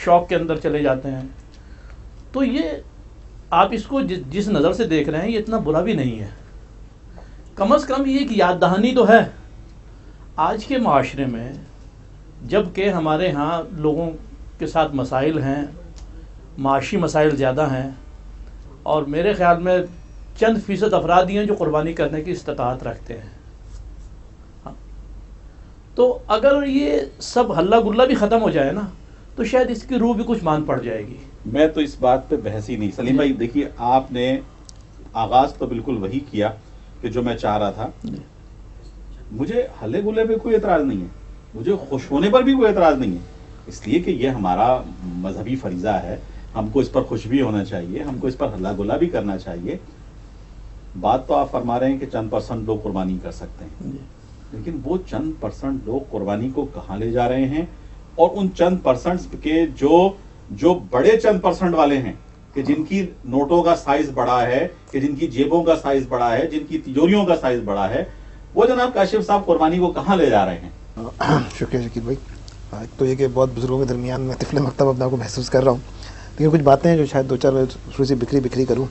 شوق کے اندر چلے جاتے ہیں. تو یہ آپ اس کو جس نظر سے دیکھ رہے ہیں یہ اتنا برا بھی نہیں ہے. کم از کم یہ ایک یاد دہانی تو ہے آج کے معاشرے میں، جب کہ ہمارے ہاں لوگوں کے ساتھ مسائل ہیں، معاشی مسائل زیادہ ہیں، اور میرے خیال میں چند فیصد افراد ہی ہیں جو قربانی کرنے کی استطاعت رکھتے ہیں. تو اگر یہ سب ہلہ گلہ بھی ختم ہو جائے نا تو شاید اس کی روح بھی کچھ مان پڑ جائے گی. میں تو اس بات پہ بحث ہی نہیں. سلیم بھائی دیکھیے، آپ نے آغاز تو بالکل وہی کیا کہ جو میں چاہ رہا تھا. مجھے ہلے گلے پہ کوئی اعتراض نہیں ہے، مجھے خوش ہونے پر بھی کوئی اعتراض نہیں ہے، اس لیے کہ یہ ہمارا مذہبی فریضہ ہے، ہم کو اس پر خوش بھی ہونا چاہیے، ہم کو اس پر ہلہ گلا بھی کرنا چاہیے. بات تو آپ فرما رہے ہیں کہ چند پرسنٹ لوگ قربانی کر سکتے ہیں، لیکن وہ چند پرسنٹ لوگ قربانی کو کہاں لے جا رہے ہیں؟ اور ان چند پرسنٹ کے جو بڑے چند پرسنٹ والے ہیں کہ جن کی نوٹوں کا سائز بڑا ہے، کہ جن کی جیبوں کا سائز بڑا ہے، جن کی تجوریوں کا سائز بڑا ہے، وہ جناب کاشف صاحب قربانی کو کہاں لے جا رہے ہیں؟ شکریہ شکیل بھائی. ایک تو یہ کہ بہت بزرگوں کے درمیان میں طفل مکتب اپنے آپ کو محسوس کر رہا ہوں، لیکن کچھ باتیں ہیں جو شاید دو چار تھوڑی سی بکھری کروں.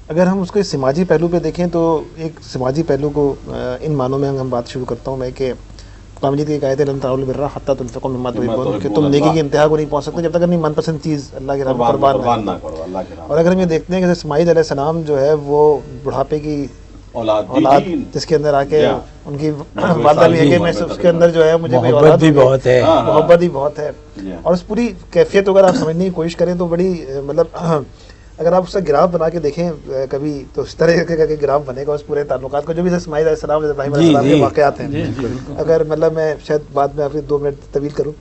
اگر ہم اس کو سماجی پہلو پہ دیکھیں تو ایک سماجی پہلو کو ان معنوں میں ہم بات شروع کرتا ہوں میں کہ قرآن مجید کی آیت ہے لن تنالوا البر حتی تنفقوا مما تحبون، کہ تم نیکی کی انتہا کو نہیں پہنچ سکتے جب تک اپنی من پسند چیز اللہ کے راہ میں قربان نہ کرو. اور اگر ہم یہ دیکھتے ہیں کہ اسماعیل علیہ السلام جو ہے وہ بڑھاپے کی اولاد جس کے اندر آ کے ان کی والدہ بھی ہے کہ میں اس کے اندر جو ہے مجھے کوئی اولاد بھی بہت ہے، محبت بھی بہت ہے. اور اس پوری کیفیت اگر آپ سمجھنے کی کوشش کریں تو بڑی مطلب اگر آپ اس کا گراف بنا کے دیکھیں کبھی تو اس طرح کے گراف بنے گا اس پورے تعلقات کو جو بھی اسماعیل علیہ السلام ابراہیم علیہ السلام کے واقعات ہیں. اگر مطلب میں شاید بعد میں آپ 2 منٹ طویل کروں،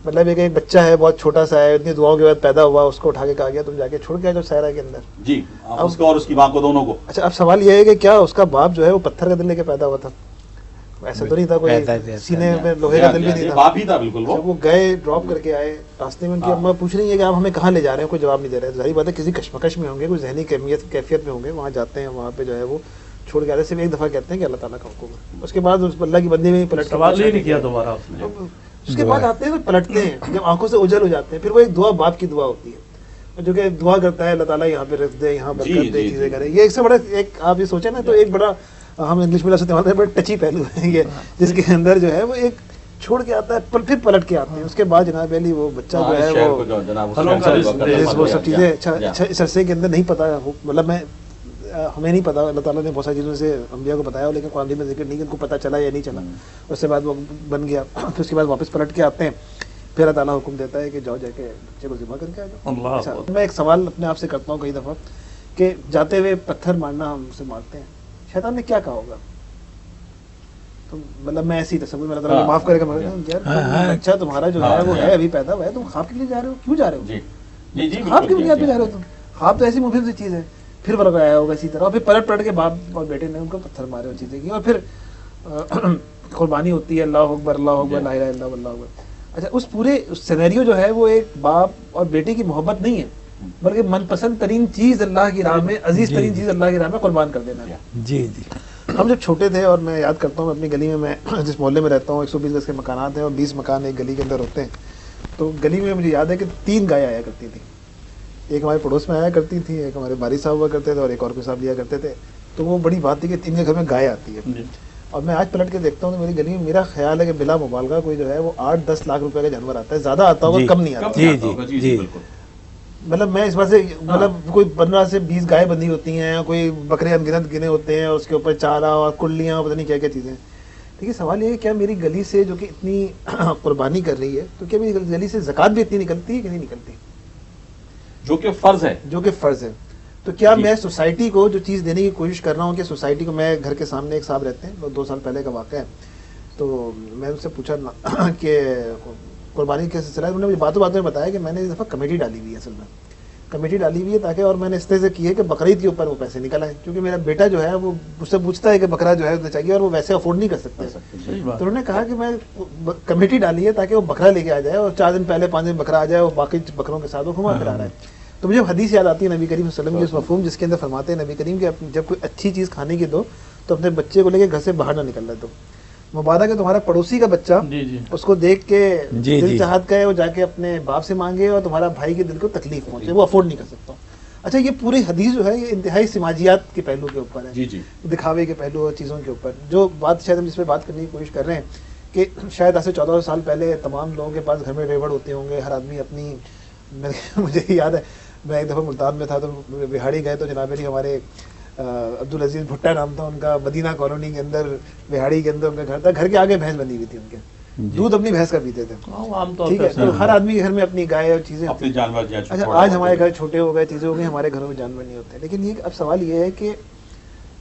مطلب ایک بچہ ہے بہت چھوٹا سا ہے، اتنی دعاؤں کے بعد پیدا ہوا، اس کو اٹھا کے کہا گیا تم جا کے چھوڑ کے آ جاؤ صحرا کے اندر. جی، اس کو اور اس کی ماں کو دونوں کو. اچھا اب سوال یہ ہے کہ کیا اس کا باپ جو ہے وہ پتھر کا دل لے کے پیدا ہوا تھا؟ ایسا تو نہیں تھا، کوئی سینے میں لوہے کا دل بھی نہیں تھا، باپ ہی تھا بالکل. وہ گئے ڈراپ کر کے آئے، راستے میں ان کی اماں پوچھ رہی ہے کہ آپ ہمیں کہاں لے جا رہے ہیں، کوئی جواب نہیں دے رہے. ظاہری بات ہے کسی کشمکش میں ہوں گے، کوئی ذہنی کیفیت میں ہوں گے، وہاں جاتے ہیں، وہاں پہ جو ہے وہ چھوڑ کے آتے. صرف ایک دفعہ کہتے ہیں کہ اللہ تعالیٰ کا حکم ہے، اس کے بعد اس اللہ کی بندی میں پلٹ سوال ہی نہیں کیا دوبارہ. اس کے بعد آتے ہیں پلٹتے ہیں جب آنکھوں سے اجل ہو جاتے ہیں. پھر وہ ایک دعا باپ کی دعا ہوتی ہے جو کہ دعا کرتا ہے اللہ تعالیٰ یہاں پہ رکھ دے، یہاں برکت دے، چیزیں کرے. یہ ایک سے بڑا ایک آپ یہ سوچیں نا تو ایک بڑا ہم انگلش میں لفظ استعمال کرتے ہیں بڑا ٹچی پہلو ہے یہ، جس کے اندر جو ہے وہ ایک چھوڑ کے آتا ہے پھر پلٹ کے آتے ہیں. اس کے بعد جناب علی وہ بچہ جو ہے وہ سب چیزیں اس عرصے کے اندر نہیں پتا، مطلب میں ہمیں نہیں پتا، اللہ تعالیٰ نے بہت ساری چیزوں سے انبیاء کو بتایا، لیکن قرآن میں ذکر نہیں کہ ان کو پتہ چلا یا نہیں چلا. اس کے بعد وہ بن گیا، پھر اس کے بعد واپس پلٹ کے آتے ہیں، پھر اللہ تعالیٰ حکم دیتا ہے کہ جاؤ جا کے بچے کو ذبح کر کے آ جاؤ. میں ایک سوال اپنے آپ سے کرتا ہوں کئی دفعہ کہ جاتے ہوئے پتھر مارنا ہم سے مارتے ہیں، شیطان نے کیا کہا ہوگا؟ تو مطلب میں ایسی تصور میں اللہ تعالیٰ معاف کرے گا، یار اچھا تمہارا جو ہے وہ ہے ابھی پیدا ہوا ہے، تم خواب کے لیے جا رہے ہو، کیوں جا رہے ہو؟ خواب کی بنیاد پہ جا رہے ہو تم؟ خواب تو ایسی مفید سی چیز ہے. پھر فرق آیا ہوگا اسی طرح، اور پھر پلٹ کے باپ اور بیٹے نے ان کو پتھر مارے اور چیزیں کی، اور پھر قربانی ہوتی ہے، اللہ اکبر اللہ اکبر لا الہ الا اللہ اکبر. اچھا اس پورے سینیریو جو ہے وہ ایک باپ اور بیٹے کی محبت نہیں ہے، بلکہ من پسند ترین چیز اللہ کی راہ میں، عزیز ترین چیز اللہ کی راہ میں قربان کر دینا ہے. جی جی. ہم جب چھوٹے تھے اور میں یاد کرتا ہوں اپنی گلی میں جس محلے میں رہتا ہوں 120 گز کے مکانات ہیں اور 20 مکان ایک گلی کے اندر ہوتے ہیں. تو گلی میں مجھے یاد ہے کہ 3 گائے آیا کرتی تھی. ایک ہمارے پڑوس میں آیا کرتی تھی، ایک ہمارے باری صاحب ہوا کرتے تھے اور ایک اور کوئی صاحب لیا کرتے تھے. تو وہ بڑی بات تھی کہ 3 کے گھر میں گائے آتی ہے. اور میں آج پلٹ کے دیکھتا ہوں تو میری گلی میں میرا خیال ہے کہ بلا مبالغہ کوئی جو ہے وہ 8-10 لاکھ روپے کا جانور آتا ہے، زیادہ آتا ہوگا کم نہیں آتا. جی مطلب میں اس بات سے مطلب کوئی 15 سے 20 گائے بندھی ہوتی ہیں، کوئی بکرے انگنت گنے ہوتے ہیں، اس کے اوپر چارہ اور کلیاں پتہ نہیں کیا کیا چیزیں. لیکن سوال یہ ہے کیا میری گلی سے جو کہ اتنی قربانی کر رہی ہے تو کیا میری گلی سے زکوٰۃ بھی اتنی نکلتی ہے کہ نہیں نکلتی؟ جو کہ فرض ہے، جو کہ فرض ہے. تو کیا میں سوسائٹی کو جو چیز دینے کی کوشش کر رہا ہوں کہ سوسائٹی کو، میں گھر کے سامنے ایک صاحب رہتے ہیں، 2 سال پہلے کا واقعہ ہے. تو میں ان سے پوچھا کہ قربانی کے سلسلہ میں، انہوں نے باتوں میں بتایا کہ میں نے اس دفعہ کمیٹی ڈالی ہوئی ہے. اصل میں کمیٹی ڈالی ہوئی ہے تاکہ، اور میں نے اس طرح سے کی ہے کہ بقرعید کے اوپر وہ پیسے نکل آئیں، کیونکہ میرا بیٹا جو ہے وہ مجھ سے پوچھتا ہے کہ بکرا جو ہے چاہیے اور وہ ویسے افورڈ نہیں کر سکتے. تو انہوں نے کہا کہ میں کمیٹی ڈالی ہے تاکہ وہ بکرا لے کے آ جائے اور 4 دن پہلے 5 دن بکرا آ جائے اور باقی بکروں کے ساتھ وہ گھما پھرا رہا ہے. تو مجھے حدیث یاد آتی ہے نبی کریم صلی اللہ علیہ وسلم کی اس مفہوم جس کے اندر فرماتے ہیں نبی کریم کہ جب کوئی اچھی چیز کھانے کی دو تو اپنے بچے کو لے کے گھر سے باہر نہ نکلنے دو. مبارک ہے تمہارا پڑوسی کا بچہ اس کو دیکھ کے دل چاہت کا ہے وہ جا کے اپنے باپ سے مانگے اور تمہارا بھائی کے دل کو تکلیف پہنچے، وہ افورڈ نہیں کر سکتا. اچھا یہ پوری حدیث جو ہے یہ انتہائی سماجیات کے پہلو کے اوپر ہے، دکھاوے کے پہلو اور چیزوں کے اوپر. جو بات شاید ہم جس پہ بات کرنے کی کوشش کر رہے ہیں کہ شاید آج سے 14 سال پہلے تمام لوگوں کے پاس گھر میں ریوڑ ہوتے ہوں گے، ہر آدمی اپنی، مجھے یاد ہے میں ایک دفعہ ملتان میں تھا تو بہاڑی گئے تو جناب علی ہمارے عبدالعزیز بھٹا نام تھا ان کا، مدینہ کالونی کے اندر بہاڑی کے اندر ان کا گھر تھا، گھر کے آگے بھینس بندی ہوئی تھی ان کے، دودھ اپنی بھینس کا پیتے تھے. ٹھیک ہے، تو ہر آدمی کے گھر میں اپنی گائے اور چیزیں. اچھا آج ہمارے گھر چھوٹے ہو گئے، چیزیں ہو گئی، ہمارے گھروں میں جانور نہیں ہوتے. لیکن یہ اب سوال یہ ہے کہ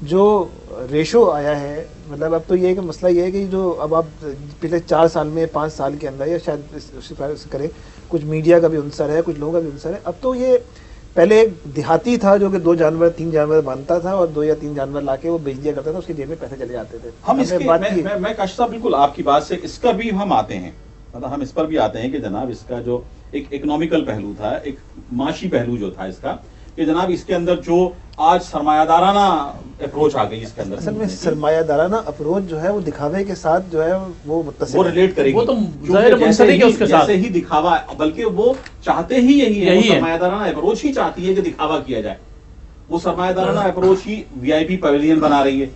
جو ریشو آیا ہے، مطلب اب تو یہ ہے کہ مسئلہ یہ ہے کہ جو اب آپ پچھلے 4 سال میں 5 سال کے اندر یا شاید اس کرے کچھ میڈیا کا بھی عنصر ہے، کچھ لوگوں کا بھی عنصر ہے. اب تو یہ پہلے ایک دیہاتی تھا جو کہ 2 جانور 3 جانور باندھتا تھا اور 2 یا 3 جانور لا کے وہ بیچ دیا کرتا تھا، اس کی جیب میں پیسے چلے جاتے تھے. میں کاشف صاحب بالکل آپ کی بات سے اس کا بھی ہم آتے ہیں، مطلب ہم اس پر بھی آتے ہیں کہ جناب اس کا جو ایک اکنامیکل پہلو تھا، ایک معاشی پہلو جو تھا اس کا، کہ جناب اس کے اندر جو آج سرمایہ دارانہ اپروچ آ گئی اس کے اندر. اصل میں سرمایہ دارانہ اپروچ جو ہے وہ دکھاوے کے ساتھ جو ہے وہ متصل، وہ ریلیٹ کرے گی، وہ تو ظاہر منسلک ہے اس کے ساتھ، جیسے ہی دکھاوا، بلکہ وہ چاہتے ہی یہی ہے، سرمایہ دارانہ اپروچ ہی چاہتی ہے کہ دکھاوا کیا جائے. وہ سرمایہ دارانہ اپروچ ہی VIP پیویلین بنا رہی ہے،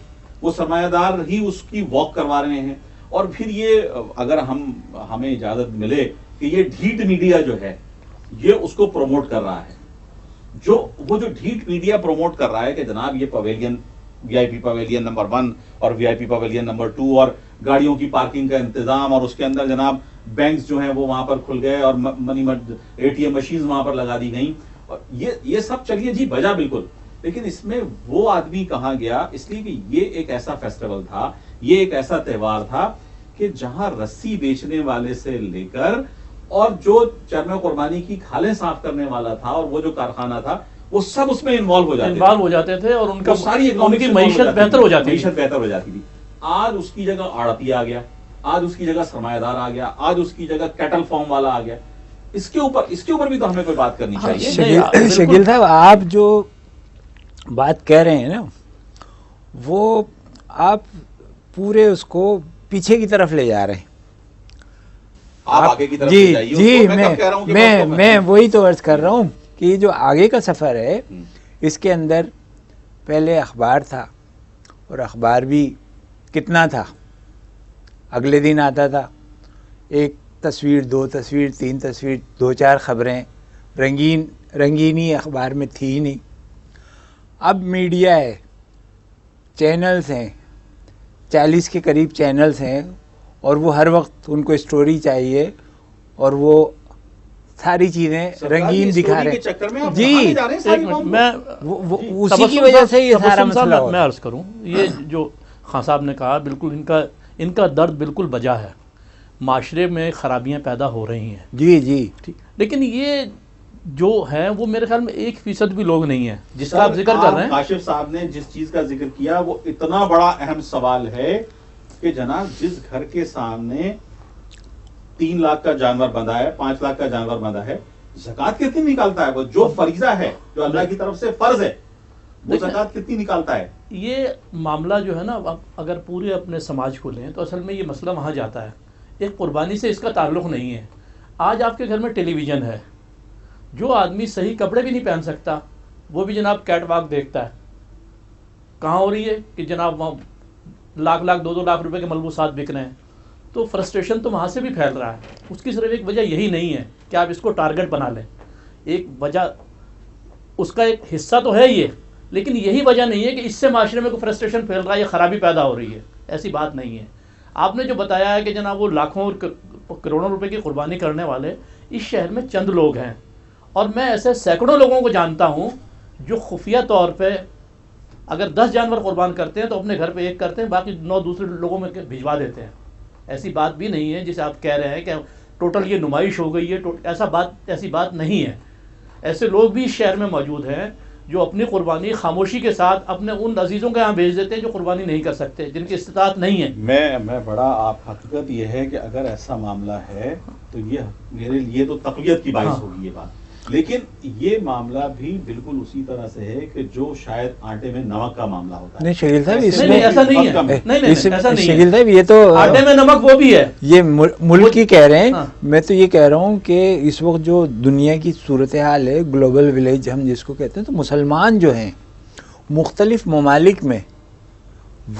وہ سرمایہ دار ہی اس کی واک کروا رہے ہیں. اور پھر یہ اگر ہمیں اجازت ملے کہ یہ ڈھیٹ میڈیا جو ہے یہ اس کو پروموٹ کر رہا ہے، وہ جو ڈھیٹ میڈیا پروموٹ کر رہا ہے کہ جناب یہ پویلین VIP پیویلین نمبر 1 اور VIP پیویلین نمبر 2 اور گاڑیوں کی پارکنگ کا انتظام، اور اس کے اندر جناب بینکس جو ہیں وہ وہاں پر کھل گئے اور ATM مشینز وہاں پر لگا دی گئیں، اور یہ سب چلیے جی بجا بالکل. لیکن اس میں وہ آدمی کہاں گیا؟ اس لیے کہ یہ ایک ایسا فیسٹیول تھا، یہ ایک ایسا تہوار تھا کہ جہاں رسی بیچنے والے سے لے کر اور جو چرم قربانی کی کھالیں صاف کرنے والا تھا اور وہ جو کارخانہ تھا وہ سب اس میں انوالو ہو جاتے تھے اور ان کا ساری ان کی معیشت بہتر ہو جاتی تھی. آج اس کی جگہ آڑتی آ گیا، آج اس کی جگہ سرمایہ دار آ گیا، آج اس کی جگہ کیٹل فارم والا آ گیا. اس کے اوپر بھی تو ہمیں کوئی بات کرنی چاہیے. شکیل صاحب آپ جو بات کہہ رہے ہیں نا وہ آپ پورے اس کو پیچھے کی طرف لے جا رہے ہیں. جی میں وہی تو عرض کر رہا ہوں کہ یہ جو آگے کا سفر ہے اس کے اندر پہلے اخبار تھا، اور اخبار بھی کتنا تھا، اگلے دن آتا تھا 1 تصویر 2 تصویر 3 تصویر 2-4 خبریں، رنگینی اخبار میں تھی ہی نہیں. اب میڈیا ہے، چینلز ہیں، 40 کے قریب چینلز ہیں، اور وہ ہر وقت ان کو اسٹوری چاہیے اور وہ ساری چیزیں رنگین دکھا رہے ہیں. جی اسی کی وجہ سے یہ سارا مسئلہ ہو. میں عرض کروں یہ جو خان صاحب نے کہا بالکل ان کا درد بالکل بجا ہے. معاشرے میں خرابیاں پیدا ہو رہی ہیں، جی ٹھیک، لیکن یہ جو ہیں وہ میرے خیال میں 1% بھی لوگ نہیں ہیں جس کا آپ ذکر کر رہے ہیں. کاشف صاحب نے جس چیز کا ذکر کیا وہ اتنا بڑا اہم سوال ہے کہ جناب جس گھر کے سامنے 3 لاکھ کا جانور بندھا ہے، 5 لاکھ کا جانور بندھا ہے، زکوٰۃ کتنی نکالتا ہے؟ وہ جو فریضہ ہے، جو اللہ کی طرف سے فرض ہے، وہ زکوٰۃ کتنی نکالتا ہے؟ یہ معاملہ جو ہے نا اگر پورے اپنے سماج کو لیں تو اصل میں یہ مسئلہ وہاں جاتا ہے. ایک قربانی سے اس کا تعلق نہیں ہے. آج آپ کے گھر میں ٹیلی ویژن ہے، جو آدمی صحیح کپڑے بھی نہیں پہن سکتا وہ بھی جناب کیٹ واک دیکھتا ہے. کہاں ہو رہی ہے کہ جناب وہاں لاکھ 2 لاکھ روپے کے ملبوسات بک رہے ہیں. تو فرسٹریشن تو وہاں سے بھی پھیل رہا ہے. اس کی صرف ایک وجہ یہی نہیں ہے کہ آپ اس کو ٹارگٹ بنا لیں. ایک وجہ اس کا ایک حصہ تو ہے یہ، لیکن یہی وجہ نہیں ہے کہ اس سے معاشرے میں کوئی فرسٹریشن پھیل رہا ہے یا خرابی پیدا ہو رہی ہے. ایسی بات نہیں ہے. آپ نے جو بتایا ہے کہ جناب وہ لاکھوں اور کروڑوں روپے کی قربانی کرنے والے اس شہر میں چند لوگ ہیں، اور میں ایسے سینکڑوں لوگوں کو جانتا ہوں جو خفیہ طور پہ اگر 10 جانور قربان کرتے ہیں تو اپنے گھر پہ 1 کرتے ہیں، باقی 9 دوسرے لوگوں میں بھجوا دیتے ہیں. ایسی بات بھی نہیں ہے جسے آپ کہہ رہے ہیں کہ ٹوٹل یہ نمائش ہو گئی ہے، ایسی بات نہیں ہے. ایسے لوگ بھی اس شہر میں موجود ہیں جو اپنی قربانی خاموشی کے ساتھ اپنے ان عزیزوں کے یہاں بھیج دیتے ہیں جو قربانی نہیں کر سکتے، جن کی استطاعت نہیں ہے. میں بڑا آپ حقیقت یہ ہے کہ اگر ایسا معاملہ ہے تو یہ میرے لیے تو تقویت کی باعث ہوگی یہ بات لیکن یہ معاملہ بھی بالکل اسی طرح سے ہے کہ جو شاید آٹے میں نمک کا معاملہ ہوتا ہے. نہیں شکیل صاحب اس نہیں میں ایسا نہیں ہے, شکیل صاحب یہ تو آٹے میں نمک وہ بھی ہے, یہ ملک کی کہہ رہے ہیں, میں تو یہ کہہ رہا ہوں کہ اس وقت جو دنیا کی صورتحال ہے, گلوبل ولیج ہم جس کو کہتے ہیں, تو مسلمان جو ہیں مختلف ممالک میں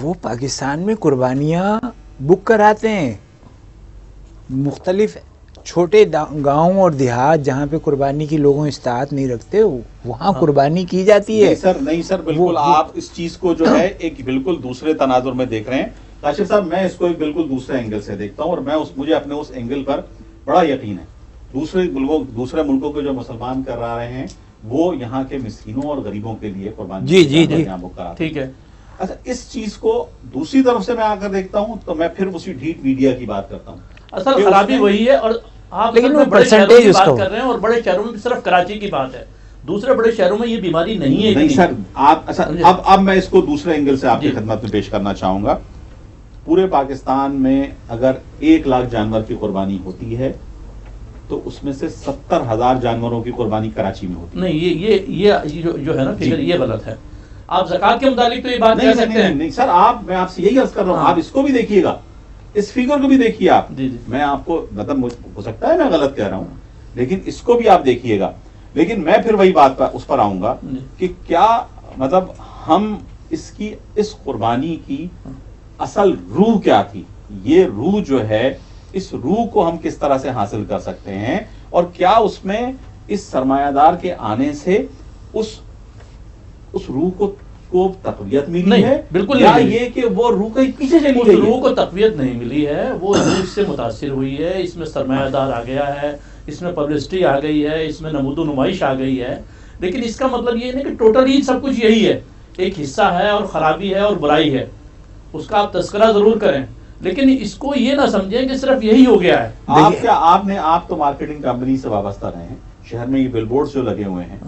وہ پاکستان میں قربانیاں بک کراتے ہیں. مختلف چھوٹے گاؤں اور دیہات جہاں پہ قربانی کی لوگوں استطاعت نہیں رکھتے وہاں قربانی کی جاتی ہے. نہیں سر بالکل آپ اس چیز کو جو ہے ایک بالکل دوسرے تناظر میں دیکھ رہے ہیں. کاشف صاحب میں اس کو ایک بالکل دوسرے اینگل سے دیکھتا ہوں, اور میں مجھے اپنے اس اینگل پر بڑا یقین ہے. دوسرے ملکوں کے جو مسلمان کر رہے ہیں وہ یہاں کے مسکینوں اور غریبوں کے لیے قربانی یہاں بک کراتے ہیں. ٹھیک ہے. اچھا اس چیز کو دوسری طرف سے میں آ کر دیکھتا ہوں تو میں پھر اسی ڈھیٹ میڈیا کی بات کرتا ہوں. اصل خرابی وہی ہے, اور آپ لیکن وہ بڑے شہروں کی percentage بات کر رہے ہیں, اور بڑے شہروں میں صرف کراچی کی بات ہے, دوسرے بڑے شہروں میں یہ بیماری نہیں ہے. نہیں سر آپ اب میں اس کو دوسرے اینگل سے آپ کی خدمت میں پیش کرنا چاہوں گا. پورے پاکستان میں اگر 1 لاکھ جانور کی قربانی ہوتی ہے تو اس میں سے 70,000 جانوروں کی قربانی کراچی میں ہوتی ہے. نہیں یہ جو ہے نا فگر یہ غلط ہے. آپ زکوٰۃ کے متعلق تو یہ بات کہہ سکتے ہیں. نہیں سر میں آپ سے یہی عرض کر رہا ہوں, آپ اس کو بھی دیکھیے گا, اس فگر کو بھی دیکھیے آپ. میں آپ کو مطلب ہو سکتا ہے میں غلط کہہ رہا ہوں, لیکن اس کو بھی آپ دیکھیے گا. لیکن میں پھر وہی بات اس پر آؤں گا کہ کیا مطلب ہم اس قربانی کی اصل روح کیا تھی. یہ روح جو ہے اس روح کو ہم کس طرح سے حاصل کر سکتے ہیں, اور کیا اس میں اس سرمایہ دار کے آنے سے اس روح کو تقویت ملی ہے؟ بالکل یا یہ کہ وہ روح کہیں پیچھے چلی گئی؟ روح کو تقویت نہیں ملی ہے, وہ روح اس سے متاثر ہوئی ہے. اس میں سرمایہ دار آ گیا ہے, اس میں پبلسٹی آ گئی ہے, اس میں نمود و نمائش آ گئی ہے. لیکن اس کا مطلب یہ نہیں کہ ٹوٹلی سب کچھ یہی ہے. ایک حصہ ہے اور خرابی ہے اور برائی ہے, اس کا آپ تذکرہ ضرور کریں, لیکن اس کو یہ نہ سمجھیں کہ صرف یہی ہو گیا ہے. آپ تو مارکیٹنگ کمپنی سے وابستہ رہے ہیں, شہر میں یہ بل بورڈز جو لگے ہوئے ہیں,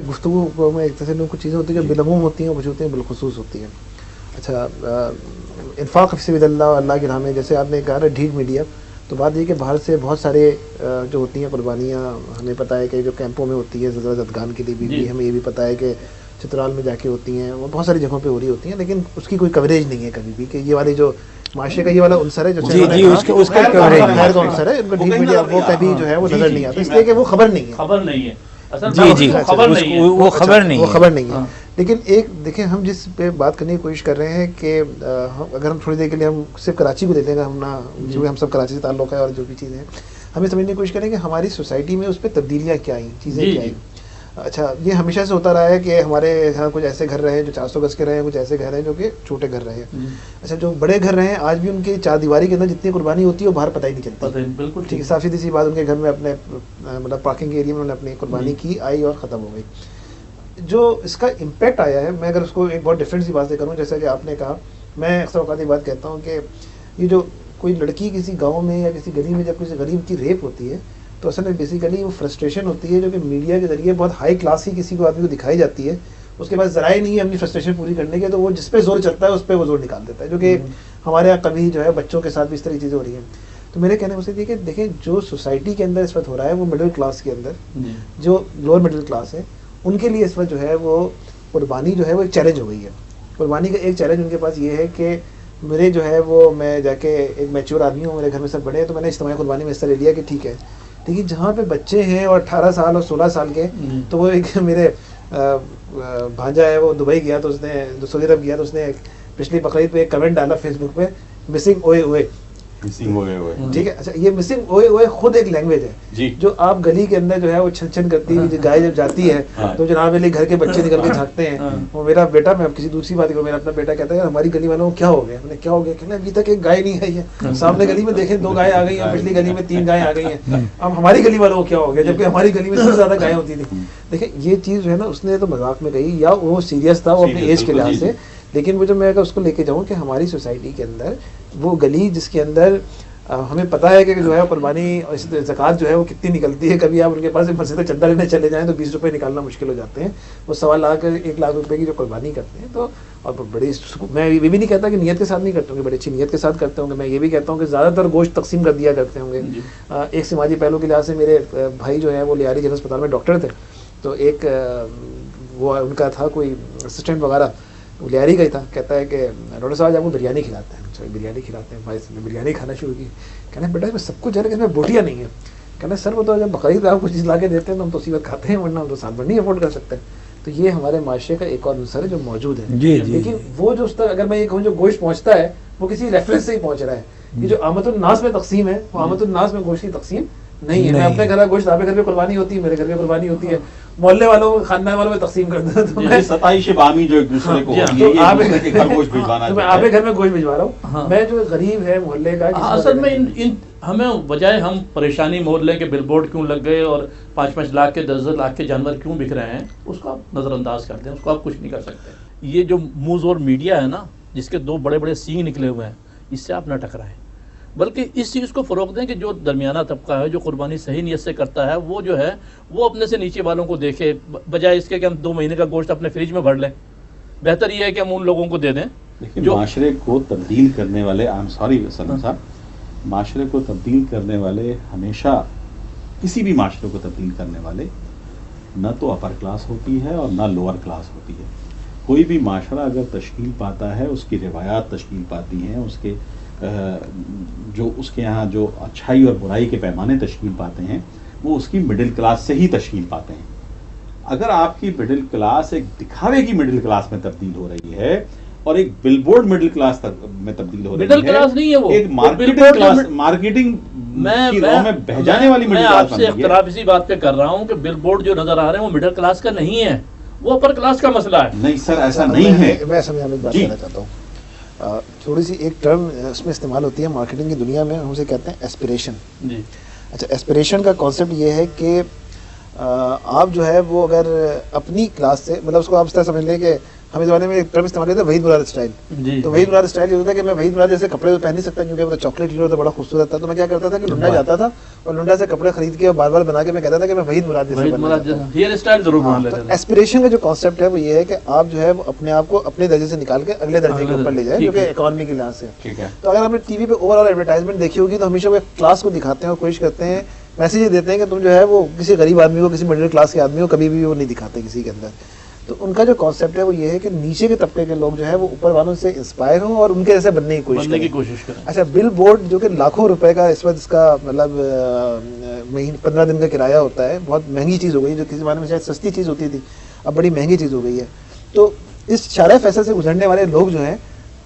گفتگو میں ایک طرح سے کچھ چیزیں ہوتی ہیں جو بالعموم ہوتی ہیں, کچھ ہوتی ہیں بالخصوص ہوتی ہیں. اچھا انفاق فی سبیل اللہ, اللہ کے راہ میں, جیسے آپ نے کہا نا ڈھیٹ میڈیا, تو بات یہ کہ باہر سے بہت سارے جو ہوتی ہیں قربانیاں, ہمیں پتہ ہے کہ جو کیمپوں میں ہوتی ہے زدگان کے لیے بھی ہمیں یہ بھی پتہ ہے کہ چترال میں جا کے ہوتی ہیں, وہ بہت ساری جگہوں پہ ہو رہی ہوتی ہیں, لیکن اس کی کوئی کوریج نہیں ہے کبھی بھی کہ یہ والے جو معاشرے کا یہ والا عنصر ہے جو اس کا خیر کا عنصر ہے, ان کو ڈھیٹ میڈیا وہ کبھی جو ہے وہ نظر نہیں آتا, اس لیے کہ وہ خبر نہیں ہے. وہ خبر نہیں ہے. لیکن ایک دیکھیں, ہم جس پہ بات کرنے کی کوشش کر رہے ہیں کہ اگر ہم تھوڑی دیر کے لیے ہم صرف کراچی کو لے لیں گے, ہم سب کراچی سے تعلق ہے, اور جو بھی چیزیں ہیں ہمیں سمجھنے کی کوشش کریں کہ ہماری سوسائٹی میں اس پہ تبدیلیاں کیا آئیں, چیزیں کیا آئیں. اچھا یہ ہمیشہ سے ہوتا رہا ہے کہ ہمارے یہاں کچھ ایسے گھر رہے ہیں جو 400 گز کے رہے ہیں, کچھ ایسے گھر ہیں جو کہ چھوٹے گھر رہے ہیں. اچھا جو بڑے گھر رہے ہیں آج بھی ان کی 4 دیواری کے اندر جتنی قربانی ہوتی ہے وہ باہر پتہ ہی نہیں چلتی. بالکل ٹھیک ہے, صاف سیدھی سی بات, ان کے گھر میں اپنے مطلب پارکنگ ایریا میں انہوں نے اپنی قربانی کی, آئی اور ختم ہو گئی. جو اس کا امپیکٹ آیا ہے, میں اگر اس کو ایک بہت ڈفرینٹ سی بات سے کروں, جیسا کہ آپ نے کہا, میں اکثر اوقات یہ بات کہتا ہوں کہ یہ جو کوئی لڑکی کسی گاؤں میں یا کسی گلی میں جب کسی غریب کی ریپ ہوتی ہے تو اصل میں بیسیکلی وہ فرسٹریشن ہوتی ہے جو کہ میڈیا کے ذریعے بہت ہائی کلاس کی کسی کو آدمی کو دکھائی جاتی ہے. اس کے پاس ذرائع نہیں ہے اپنی فرسٹریشن پوری کرنے کے, تو وہ جس پہ زور چلتا ہے اس پہ وہ زور نکال دیتا ہے, جو کہ ہمارے یہاں کبھی جو ہے بچوں کے ساتھ بھی اس طرح کی چیزیں ہو رہی ہیں. تو میرے کہنے میں یہ کہ دیکھیں جو سوسائٹی کے اندر اس وقت ہو رہا ہے وہ مڈل کلاس کے اندر, جو لوور مڈل کلاس ہے, ان کے لیے اس وقت جو ہے وہ قربانی جو ہے وہ ایک چیلنج ہو گئی ہے. قربانی کا ایک چیلنج ان کے پاس یہ ہے کہ میرے جو ہے وہ میں جا کے ایک میچور آدمی ہوں, میرے گھر میں سب بڑے ہیں, تو میں نے اجتماعی قربانی میں اس طرح لیا کہ ٹھیک ہے, لیکن جہاں پہ بچے ہیں اور 18 سال اور 16 سال کے, تو وہ ایک میرے بھانجا ہے وہ دبئی گیا, تو اس نے سعودی عرب گیا, تو اس نے پچھلی بقرعید پہ ایک کمنٹ ڈالا فیس بک پہ, مسنگ اوئے اوئے. ٹھیک ہے, اچھا یہ مسنگ اوئے اوئے خود ایک لینگویج ہے جو آپ گلی کے اندر جو ہے وہ چھن چھن کرتی ہے, گائے جب جاتی ہے تو جناب علی گھر کے بچے نکل کے جھانکتے ہیں. وہ میرا بیٹا, میں اب کسی دوسری بات کروں, میرا اپنا بیٹا کہتا ہے ہماری گلی والوں کو کیا ہو گیا, میں نے کیا ہو گیا, کہنا ابھی تک ایک گائے نہیں آئی ہے, سامنے گلی میں دیکھیں 2 گائے آ گئی ہیں, پچھلی گلی میں 3 گائے آ گئی ہیں, اب ہماری گلی والوں کو کیا ہو گیا, جبکہ ہماری گلی میں سب سے زیادہ گائے ہوتی تھی. دیکھیں یہ چیز جو ہے نا اس نے تو مذاق میں کہی, یا وہ سیریس تھا وہ اپنی ایج کے لحاظ سے, لیکن وہ جب میں اگر اس کو لے کے جاؤں کہ ہماری سوسائٹی کے اندر وہ گلی جس کے اندر ہمیں پتہ ہے کہ جو ہے قربانی اور زکوٰۃ جو ہے وہ کتنی نکلتی ہے, کبھی آپ ان کے پاس مسجد چندہ لینے چلے جائیں تو 20 روپے نکالنا مشکل ہو جاتے ہیں, وہ 1.25 لاکھ 1 لاکھ روپے کی جو قربانی کرتے ہیں, تو اور بڑی میں یہ بھی نہیں کہتا کہ نیت کے ساتھ نہیں کرتے ہوں گے, بڑی اچھی نیت کے ساتھ کرتے ہوں گے. میں یہ بھی کہتا ہوں کہ زیادہ تر گوشت تقسیم کر دیا کرتے ہوں گے. ایک سماجی پہلو کے لحاظ سے میرے بھائی جو ہیں وہ لیاری جنرل اسپتال میں ڈاکٹر تھے, تو ایک وہ ان کا تھا کوئی اسسٹنٹ وغیرہ, وہ لیاری کا ہی تھا, کہتا ہے کہ ڈاکٹر صاحب آپ کو بریانی کھلاتے ہیں. چلو بریانی کھلاتے ہیں. بھائی نے بریانی کھانا شروع کی. کہنا بیٹا میں سب کچھ ہے لیکن اس میں بوٹیاں نہیں ہیں. کہنا سر وہ تو جب بقرعید آپ کچھ چیز لا کے دیتے ہیں تو ہم تو اسی وقت کھاتے ہیں, ورنہ ہم تو ساتھ میں نہیں افورڈ کر سکتے. تو یہ ہمارے معاشرے کا ایک اور عنصر ہے جو موجود ہے. لیکن وہ جو اس تک اگر میں یہ کہوں جو گوشت پہنچتا ہے وہ کسی ریفرنس سے ہی پہنچ رہا ہے. یہ جو آمد الناس میں تقسیم ہے وہ آمد الناس میں گوشت کی تقسیم نہیں ہے. میں اپنے گھر کا گوشت آپ کے گھر میں قربانی ہوتی ہے, میرے گھر میں قربانی ہوتی ہے, محلے والوں خاندان والوں میں تقسیم کرتا ہوں. تو میں ستائش بامی جو ایک دوسرے کو آپ کے گھر میں گوشت بھجوا رہا ہوں. میں جو غریب ہے محلے کا, اصل میں ہمیں بجائے ہم پریشانی محلے کے بل بورڈ کیوں لگ گئے اور 5-5 لاکھ کے 10 لاکھ کے جانور کیوں بک رہے ہیں, اس کو آپ نظر انداز کر دیں, اس کو آپ کچھ نہیں کر سکتے. یہ جو موز اور میڈیا ہے نا, جس کے 2 بڑے بڑے سینگ نکلے ہوئے ہیں, اس سے آپ نہ ٹکرائیں, بلکہ اس چیز کو فروغ دیں کہ جو درمیانہ طبقہ ہے, جو قربانی صحیح نیت سے کرتا ہے, وہ جو ہے وہ اپنے سے نیچے والوں کو دیکھے, بجائے اس کے کہ ہم 2 مہینے کا گوشت اپنے فریج میں بھر لیں. بہتر یہ ہے کہ ہم ان لوگوں کو دے دیں. جو معاشرے کو تبدیل کرنے والے, سلیم صاحب, معاشرے کو تبدیل کرنے والے ہمیشہ, کسی بھی معاشرے کو تبدیل کرنے والے نہ تو اپر کلاس ہوتی ہے اور نہ لوور کلاس ہوتی ہے. کوئی بھی معاشرہ اگر تشکیل پاتا ہے, اس کی روایات تشکیل پاتی ہیں, اس کے جو اس کے یہاں جو اچھائی اور برائی کے پیمانے تشکیل پاتے ہیں, وہ اس کی مڈل کلاس سے ہی تشکیل پاتے ہیں. اگر آپ کی مڈل کلاس ایک دکھاوے کی مڈل کلاس میں تبدیل ہو رہی ہے اور ایک بل بورڈ مڈل کلاس میں تبدیل ہو رہی ہے, مڈل کلاس نہیں ہے وہ, ایک مارکیٹنگ کی راہ میں بہہ جانے والی مڈل کلاس. میں آپ سے اختلاف اسی بات پہ کر رہا ہوں کہ بل بورڈ جو نظر آ رہے ہیں وہ مڈل کلاس کا نہیں ہے, وہ اپر کلاس کا مسئلہ ہے. نہیں سر, ایسا نہیں ہے. میں سمجھانے کی بات کرنا چاہتا ہوں. تھوڑی سی ایک ٹرم اس میں استعمال ہوتی ہے مارکیٹنگ کی دنیا میں, ہم اسے کہتے ہیں ایسپریشن. جی اچھا, ایسپریشن کا کانسیپٹ یہ ہے کہ آپ جو ہے وہ اگر اپنی کلاس سے, مطلب اس کو آپ اس طرح سمجھ لیں کہ ہم اس زمانے میں ایک ٹرم استعمال کرتے ہیں وحید مراد اسٹائل. تو وحید مراد اسٹائل یہ ہوتا ہے کہ میں وحید مراد جیسے کپڑے تو پہن نہیں سکتا کیونکہ وہ چاکلیٹ ہیرو تھا, بڑا خوبصورت تھا. تو میں کیا کرتا تھا کہ لنڈا جاتا تھا اور لنڈا سے کپڑے خرید کے اور بار بار بنا کے میں کہتا تھا کہ میں وحید مراد جیسے ہیئر اسٹائل ضرور بنا لیتے ہیں. ایسپریشن کا جو کانسیپٹ ہے وہ یہ ہے کہ آپ جو ہے اپنے آپ کو اپنے درجے سے نکال کے اگلے درجے کے اوپر لے جائیں, جو کہ اکانومی کے لحاظ سے. تو اگر آپ نے ٹی وی پہ اوور آل ایڈورٹائزمنٹ دیکھی ہوگی تو ہمیشہ وہ ایک کلاس کو دکھاتے ہیں اور کوشش کرتے ہیں, میسیج دیتے ہیں کہ تم جو ہے وہ کسی غریب آدمی کو, کسی مڈل کلاس کے آدمی کو کبھی بھی وہ نہیں دکھاتے کسی کے اندر. تو ان کا جو کانسیپٹ ہے وہ یہ ہے کہ نیچے کے طبقے کے لوگ جو ہے وہ اوپر والوں سے انسپائر ہوں اور ان کے جیسے بننے کی کوشش کریں. اچھا, بل بورڈ جو کہ لاکھوں روپے کا اس وقت اس کا مطلب 15 دن کا کرایہ ہوتا ہے, بہت مہنگی چیز ہو گئی, جو کسی زمانے میں شاید سستی چیز ہوتی تھی, اب بڑی مہنگی چیز ہو گئی ہے. تو اس شارع فیصل سے گزرنے والے لوگ جو ہیں,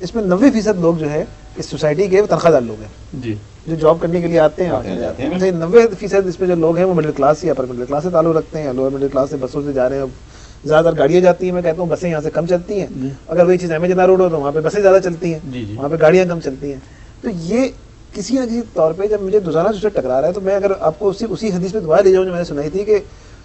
اس میں 90% لوگ جو ہے اس سوسائٹی کے تنخواہ دار لوگ ہیں جی, جو جاب کرنے کے لیے آتے ہیں. 90% اس پہ جو لوگ ہیں وہ مڈل کلاس یا اپر مڈل کلاس سے تعلق رکھتے ہیں, لوور مڈل کلاس سے بسوں سے جا رہے ہیں. زیادہ تر گاڑیاں جاتی ہیں, میں کہتا ہوں بسیں یہاں سے کم چلتی ہیں. اگر وہی چیز احمد جناح روڈ ہو تو وہاں پہ بسیں زیادہ چلتی ہیں, وہاں پہ گاڑیاں کم چلتی ہیں. تو یہ کسی نہ کسی طور پہ جب مجھے دوسرا اس سے ٹکرا رہا ہے, تو میں اگر آپ کو اسی حدیث میں دعا لے جاؤں جو میں نے سنائی تھی کہ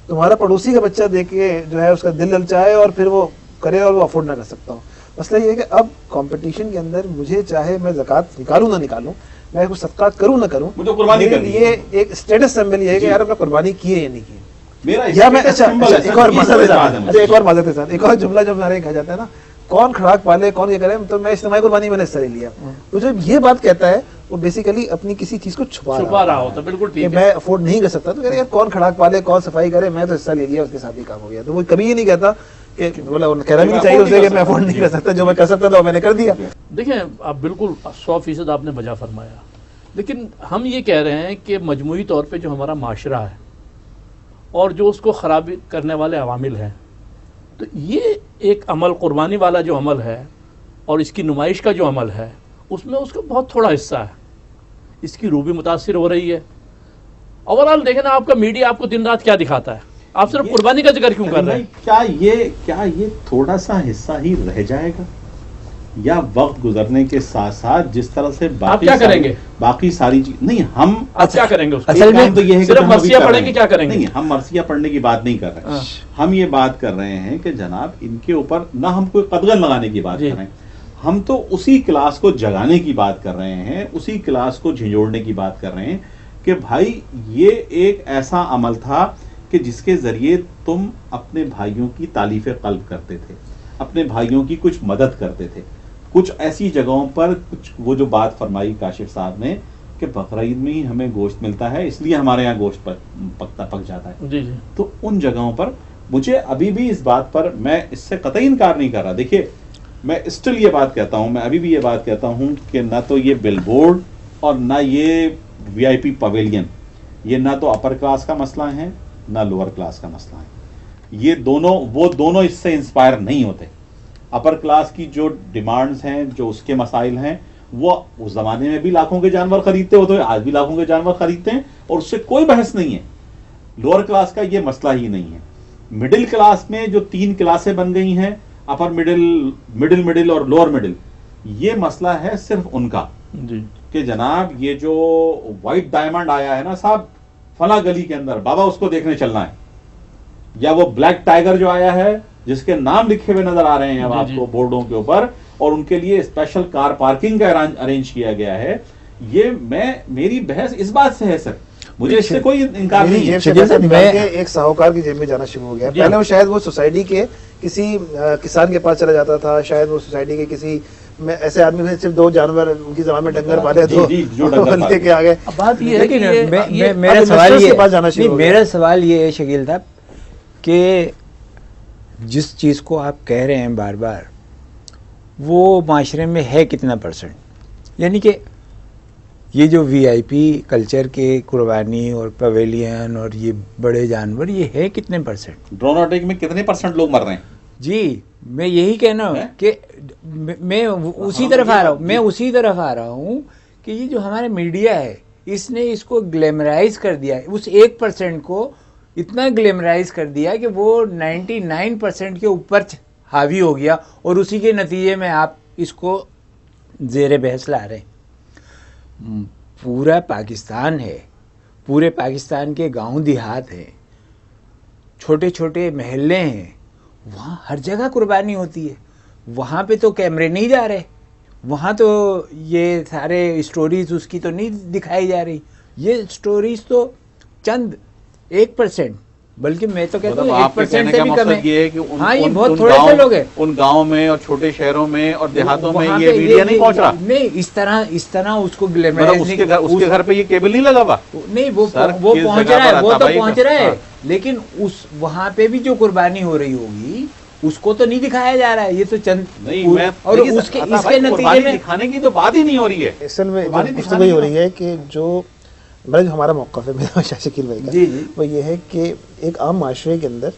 تمہارا پڑوسی کا بچہ دیکھ کے جو ہے اس کا دل للچائے اور پھر وہ کرے اور وہ افورڈ نہ کر سکتا ہوں. مسئلہ یہ ہے کہ اب کمپٹیشن کے اندر مجھے چاہے میں زکوٰۃ نکالوں نہ نکالوں, میں کچھ صدقات کروں نہ کروں, میرے لیے ایک اسٹیٹس سمبل یہ ہے کہ یار اپنا قربانی کی ہے یا نہیں کی. یا میں ایک اور معذرت کے ساتھ ایک اور جملہ جو ہمارے کہا جاتا ہے نا, کون کھڑاک پالے کون یہ کرے, تو میں اجتماعی قربانی میں نے حصہ لے لیا. تو جب یہ بات کہتا ہے وہ بیسیکلی اپنی کسی چیز کو چھپا رہا ہوتا ہے. بالکل ٹھیک ہے, میں افورڈ نہیں کر سکتا, تو یار کون کھڑاک پالے کون صفائی کرے, میں تو حصہ لے لیا, اس کے ساتھ ہی کام ہو گیا. تو وہ کبھی یہ نہیں کہتا کہ کہنا بھی نہیں چاہیے اسے کہ میں افورڈ نہیں کر سکتا, جو میں کر سکتا تھا وہ میں نے کر دیا. دیکھیں آپ بالکل 100% آپ نے بجا فرمایا, لیکن ہم یہ کہہ رہے ہیں کہ مجموعی طور پہ جو ہمارا معاشرہ ہے اور جو اس کو خراب کرنے والے عوامل ہیں, تو یہ ایک عمل قربانی والا جو عمل ہے اور اس کی نمائش کا جو عمل ہے, اس میں اس کا بہت تھوڑا حصہ ہے. اس کی روح بھی متاثر ہو رہی ہے. اوور آل دیکھیں نا, آپ کا میڈیا آپ کو دن رات کیا دکھاتا ہے, آپ صرف قربانی کا ذکر کیوں کر رہے ہیں؟ کیا یہ تھوڑا سا حصہ ہی رہ جائے گا, یا وقت گزرنے کے ساتھ ساتھ جس طرح سے باقی ساری چیز نہیں, ہم کیا کریں گے تو یہ ہے صرف مرثیہ پڑھیں گے, کیا کریں گے؟ نہیں, ہم مرثیہ پڑھنے کی بات نہیں کر رہے, ہم یہ بات کر رہے ہیں کہ جناب ان کے اوپر نہ ہم کوئی قدغن لگانے کی بات کر رہے ہیں, ہم تو اسی کلاس کو جگانے کی بات کر رہے ہیں, اسی کلاس کو جھنجھوڑنے کی بات کر رہے ہیں کہ بھائی یہ ایک ایسا عمل تھا کہ جس کے ذریعے تم اپنے بھائیوں کی تالیف قلب کرتے تھے, اپنے بھائیوں کی کچھ مدد کرتے تھے. کچھ ایسی جگہوں پر کچھ وہ جو بات فرمائی کاشف صاحب نے کہ بقرعید میں ہی ہمیں گوشت ملتا ہے اس لیے ہمارے یہاں گوشت پک جاتا ہے. جی جی. تو ان جگہوں پر مجھے ابھی بھی اس بات پر میں اس سے قطعی انکار نہیں کر رہا. دیکھیے میں اسٹل یہ بات کہتا ہوں, میں ابھی بھی یہ بات کہتا ہوں کہ نہ تو یہ بل بورڈ اور نہ یہ وی آئی پی پویلین, یہ نہ تو اپر کلاس کا مسئلہ ہے نہ لوور کلاس کا مسئلہ ہے. یہ دونوں اس سے انسپائر نہیں ہوتے. اپر کلاس کی جو ڈیمانڈز ہیں, جو اس کے مسائل ہیں, وہ اس زمانے میں بھی لاکھوں کے جانور خریدتے ہوتے ہیں, آج بھی لاکھوں کے جانور خریدتے ہیں اور اس سے کوئی بحث نہیں ہے. لوور کلاس کا یہ مسئلہ ہی نہیں ہے. مڈل کلاس میں جو 3 کلاسیں بن گئی ہیں, اپر مڈل اور لوور مڈل, یہ مسئلہ ہے صرف ان کا جی کہ جناب یہ جو وائٹ ڈائمنڈ آیا ہے نا صاحب فلاں گلی کے اندر, بابا اس کو دیکھنے چلنا ہے. یا وہ بلیک ٹائیگر جو آیا ہے جس کے نام لکھے ہوئے نظر آ رہے ہیں اب آپ کو بورڈوں کے اوپر, اور ان کے لیے اسپیشل کار پارکنگ کا ارینج کیا گیا ہے. یہ میری بحث اس بات سے ہے سر, مجھے اس سے کوئی انکار نہیں ہے. ایک ساہوکار کی جیب میں جانا شروع ہو گیا. پہلے وہ شاید وہ سوسائٹی کے کسی کسان کے پاس چلا جاتا تھا, شاید وہ سوسائٹی کے کسی ایسے آدمی میں صرف 2 جانور ان کی زبان میں ڈنگر پالے تو لے کے آ گئے. بات یہ ہے کہ میرا سوال یہ ہے شکیل صاحب کہ جس چیز کو آپ کہہ رہے ہیں بار بار, وہ معاشرے میں ہے کتنا %؟ یعنی کہ یہ جو وی آئی پی کلچر کے قربانی اور پویلین اور یہ بڑے جانور, یہ ہے کتنے %؟ ڈرون اٹیک میں کتنے % لوگ مر رہے ہیں؟ جی میں یہی کہنا ہوں کہ میں اسی طرف آ رہا ہوں کہ یہ جو ہمارا میڈیا ہے اس نے اس کو گلیمرائز کر دیا ہے. اس 1% کو اتنا گلیمرائز کر دیا کہ وہ 99% کے اوپر حاوی ہو گیا, اور اسی کے نتیجے میں آپ اس کو زیر بحث لا رہے ہیں. پورا پاکستان ہے, پورے پاکستان کے گاؤں دیہات ہیں, چھوٹے چھوٹے محلے ہیں, وہاں ہر جگہ قربانی ہوتی ہے. وہاں پہ تو کیمرے نہیں جا رہے, وہاں تو یہ سارے اسٹوریز اس کی تو نہیں دکھائی جا رہی. یہ اسٹوریز تو چند 1%, بلکہ میں تو کہتا ہوں 1% سے بھی کم ہے. ہاں یہ بہت تھوڑے سے لوگ ہیں ان گاؤں میں اور چھوٹے شہروں میں اور دیہاتوں میں یہ میڈیا نہیں پہنچ رہا. نہیں اس طرح اس کو گلیمرائز نہیں, اس کے گھر پہ یہ کیبل نہیں لگا ہوا. نہیں وہ پہنچ رہا ہے, وہ تو پہنچ رہا ہے, لیکن اس وہاں پہ بھی جو قربانی ہو رہی ہوگی اس کو تو نہیں دکھایا جا رہا ہے. یہ تو چند نہیں, اور اس کے نتیجے میں دکھانے کی تو بات ہی نہیں ہو رہی ہے. اصل میں گفتگو ہو رہی ہے کہ جو ہمارا موقف ہے میرا شاہ شکیل بھائی کا, وہ یہ ہے کہ ایک عام معاشرے کے اندر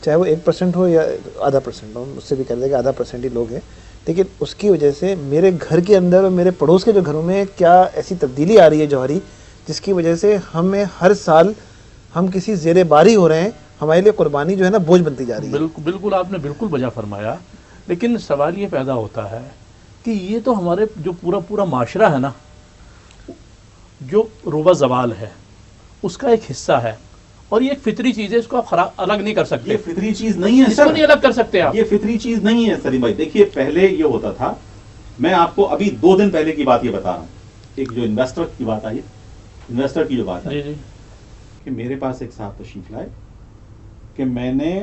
چاہے وہ 1% ہو یا %.5 ہو, اس سے بھی کہہ دیں کہ %.5 ہی لوگ ہیں, لیکن اس کی وجہ سے میرے گھر کے اندر اور میرے پڑوس کے جو گھروں میں کیا ایسی تبدیلی آ رہی ہے جوہری, جس کی وجہ سے ہمیں ہر سال ہم کسی زیر باری ہو رہے ہیں, ہمارے لیے قربانی جو ہے نا بوجھ بنتی جا رہی ہے. بالکل آپ نے بالکل بجا فرمایا, لیکن سوال یہ پیدا ہوتا ہے کہ یہ تو ہمارے جو پورا معاشرہ ہے نا, جو روبہ زوال ہے اس کا ایک حصہ ہے, اور یہ ایک فطری چیز ہے, اس کو آپ الگ نہیں کر سکتے. یہ فطری چیز نہیں ہے اس کو نہیں الگ کر سکتے آپ. یہ فطری چیز نہیں ہے سلیم بھائی. دیکھیے پہلے یہ ہوتا تھا, میں آپ کو ابھی 2 دن پہلے کی بات یہ بتا رہا ہوں, ایک جو انویسٹر کی بات آئی, انویسٹر کی جو بات آئی کہ میرے پاس ایک صاحب تشریف لائے کہ میں نے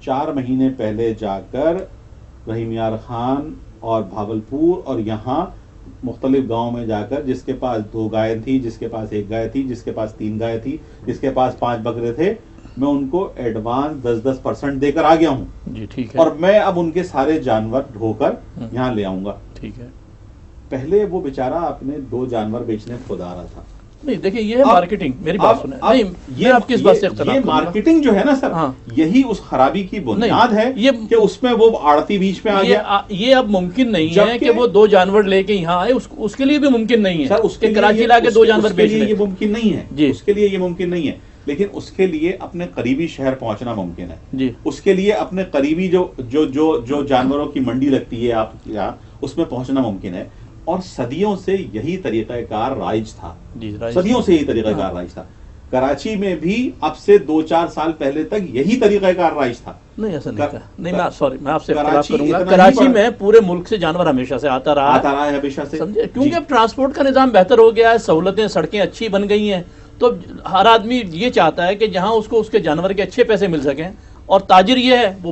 4 مہینے پہلے جا کر رحیم یار خان اور بھاولپور اور یہاں مختلف گاؤں میں جا کر, جس کے پاس 2 گائے تھی, جس کے پاس 1 گائے تھی, جس کے پاس 3 گائے تھی, جس کے پاس 5 بکرے تھے, میں ان کو ایڈوانس 10% دے کر آ گیا ہوں. جی ٹھیک ہے. اور میں اب ان کے سارے جانور ڈھو کر یہاں لے آؤں گا. ٹھیک ہے. پہلے وہ بیچارہ اپنے 2 جانور بیچنے خود آ رہا تھا. نہیں دیکھیں یہ ہے مارکیٹنگ, میری بات سنیں. نہیں یہ آپ کس بات سے اختلاف یہ مارکیٹنگ جو ہے نا سر, یہی اس خرابی کی بنیاد ہے کہ اس میں وہ آڑتی بیچ میں آ گیا. یہ اب ممکن نہیں ہے کہ وہ 2 جانور لے کے یہاں آئے, اس کے لیے بھی ممکن نہیں ہے. سر اس کے کراچی لا کے 2 جانور بیچ لیں, یہ ممکن نہیں ہے. جی اس کے لیے یہ ممکن نہیں ہے, لیکن اس کے لیے اپنے قریبی شہر پہنچنا ممکن ہے. جی اس کے لیے اپنے قریبی جو جانوروں کی منڈی لگتی ہے آپ یہاں, اس میں پہنچنا ممکن ہے. اور صدیوں سے یہی طریقہ کار رائج تھا. صدیوں سے یہی طریقہ کار رائج تھا. کراچی میں بھی اب سے 2-4 سال پہلے تک یہی طریقہ کار رائج تھا. نہیں ایسا نہیں تھا. نہیں میں آپ سے اختلاف کروں گا. کراچی میں پورے ملک سے جانور ہمیشہ سے آتا رہا ہے ہمیشہ سے, کیونکہ اب ٹرانسپورٹ کا نظام بہتر ہو گیا ہے, سہولتیں, سڑکیں اچھی بن گئی ہیں, تو ہر آدمی یہ چاہتا ہے کہ جہاں اس کو اس کے جانور کے اچھے پیسے مل سکیں, اور تاجر یہ ہے وہ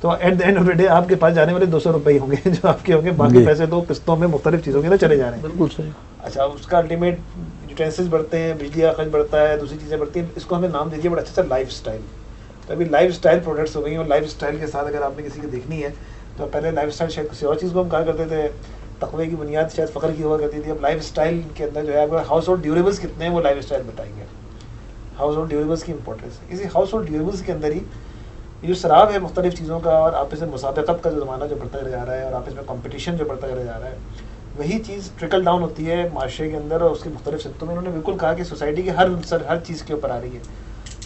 تو at the end of the day آپ کے پاس جانے والے 200 روپئے ہی ہوں گے جو آپ کے ہوں گے, باقی پیسے تو قسطوں میں مختلف چیزوں کے اندر چلے جا رہے ہیں. بالکل صحیح. اچھا, اس کا الٹیمیٹ یوٹینسلس بڑھتے ہیں, بجلی کا خرچ بڑھتا ہے, دوسری چیزیں بڑھتی ہیں, اس کو ہمیں نام دیجیے بڑا اچھا سا لائف اسٹائل. تو ابھی لائف اسٹائل پروڈکٹس ہو گئی ہیں, اور لائف اسٹائل کے ساتھ اگر آپ نے کسی کو دیکھنی ہے تو پہلے لائف اسٹائل شاید کسی اور چیز کو ہم کہا کرتے تھے, تقوی کی بنیاد شاید فخر کی ہوا کرتی تھی. اب لائف اسٹائل کے اندر جو ہے ہاؤس ہولڈ ڈیوریبلس کتنے ہیں وہ لائف اسٹائل بتائیں گے. ہاؤس ہولڈ ڈیوریبلس کی امپورٹنس ہے. اسی ہاؤس ہولڈ ڈیوریبلس کے اندر ہی یہ جو شراب ہے مختلف چیزوں کا, اور آپس میں مسابقت کا جو زمانہ جو بڑھتا چلا جا رہا ہے, اور آپس میں کمپٹیشن جو بڑھتا چلا جا رہا ہے, وہی چیز ٹرکل ڈاؤن ہوتی ہے معاشرے کے اندر اور اس کی مختلف سطحوں میں. انہوں نے بالکل کہا کہ سوسائٹی کے ہر چیز کے اوپر آ رہی ہے.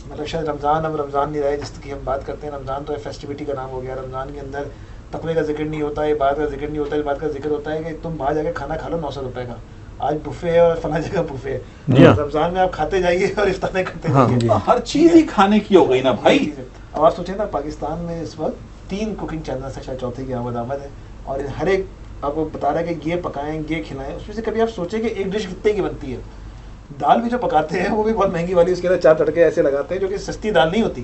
مطلب شاید رمضان, اب رمضان نہیں رہے جس کی ہم بات کرتے ہیں, رمضان تو ایک فیسٹیوٹی کا نام ہو گیا. رمضان کے اندر تقوی کا ذکر نہیں ہوتا ہے, بات کا ذکر نہیں ہوتا ہے, بات کا ذکر ہوتا ہے کہ تم باہر جا کے کھانا کھا لو 900 روپے کا, آج بفے ہے اور فلاں جگہ بفے ہے. رمضان میں آپ کھاتے جائیے اور افطار کرتے جائیے, ہر چیز ہی کھانے کی ہو گئی نا بھائی. اب آپ سوچیں نا, پاکستان میں اس وقت 3 کوکنگ چینلز ہیں, شاید چوتھے کی آمد ہے, اور ہر ایک آپ کو بتا رہا ہے کہ یہ پکائیں, یہ کھلائیں. اس میں سے کبھی آپ سوچیں کہ ایک ڈش کتنے کی بنتی ہے. دال بھی جو پکاتے ہیں وہ بھی بہت مہنگی والی, اس کے اندر 4 تڑکے ایسے لگاتے ہیں جو کہ سستی دال نہیں ہوتی.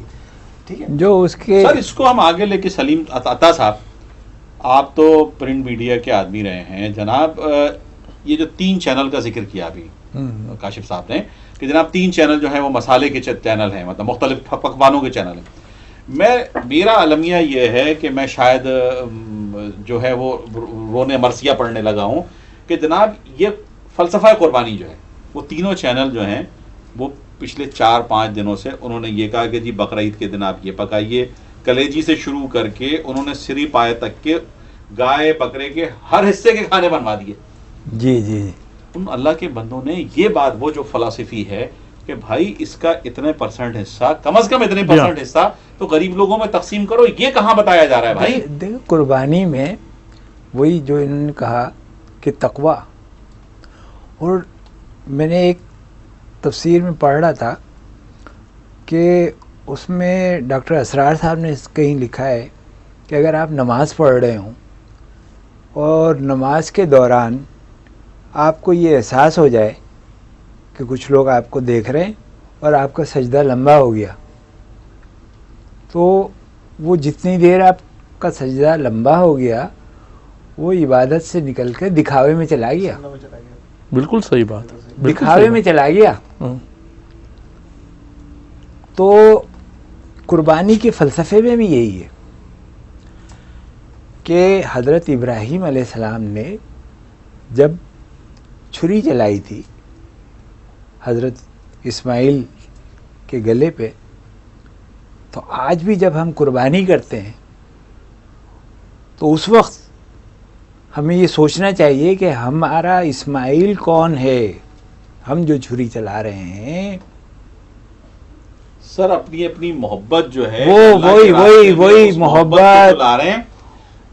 ٹھیک ہے, جو اس کے سر اس کو ہم آگے لے کے سلیم عطا صاحب, آپ تو پرنٹ میڈیا کے آدمی رہے ہیں جناب. یہ جو 3 چینل کا ذکر کیا ابھی کاشف صاحب نے کہ جناب 3 چینل جو ہیں وہ مسالے کے چینل ہیں, مطلب مختلف پکوانوں کے چینل ہیں. میرا المیہ یہ ہے کہ میں شاید جو ہے وہ رونے مرثیہ پڑھنے لگا ہوں کہ جناب یہ فلسفہ قربانی جو ہے وہ تینوں چینل جو ہیں وہ پچھلے 4-5 دنوں سے انہوں نے یہ کہا کہ جی بقرعید کے دن آپ یہ پکائیے, کلیجی سے شروع کر کے انہوں نے سری پائے تک کے گائے بکرے کے ہر حصے کے کھانے بنوا دیے. جی جی ان اللہ کے بندوں نے یہ بات, وہ جو فلسفی ہے کہ بھائی اس کا اتنے % حصہ, کم از کم اتنے % حصہ تو غریب لوگوں میں تقسیم کرو, یہ کہاں بتایا جا رہا ہے بھائی. دیکھو قربانی میں وہی جو انہوں نے کہا کہ تقویٰ, اور میں نے ایک تفسیر میں پڑھ رہا تھا کہ اس میں ڈاکٹر اسرار صاحب نے کہیں لکھا ہے کہ اگر آپ نماز پڑھ رہے ہوں اور نماز کے دوران آپ کو یہ احساس ہو جائے کہ کچھ لوگ آپ کو دیکھ رہے ہیں اور آپ کا سجدہ لمبا ہو گیا, تو وہ جتنی دیر آپ کا سجدہ لمبا ہو گیا وہ عبادت سے نکل کے دکھاوے میں چلا گیا. بالکل صحیح بات, دکھاوے میں چلا گیا. تو قربانی کے فلسفے میں بھی یہی ہے کہ حضرت ابراہیم علیہ السلام نے جب چھری چلائی تھی حضرت اسماعیل کے گلے پہ, تو آج بھی جب ہم قربانی کرتے ہیں تو اس وقت ہمیں یہ سوچنا چاہیے کہ ہمارا اسماعیل کون ہے, ہم جو چھری چلا رہے ہیں. سر اپنی اپنی محبت جو ہے وہی محبت لا رہے ہیں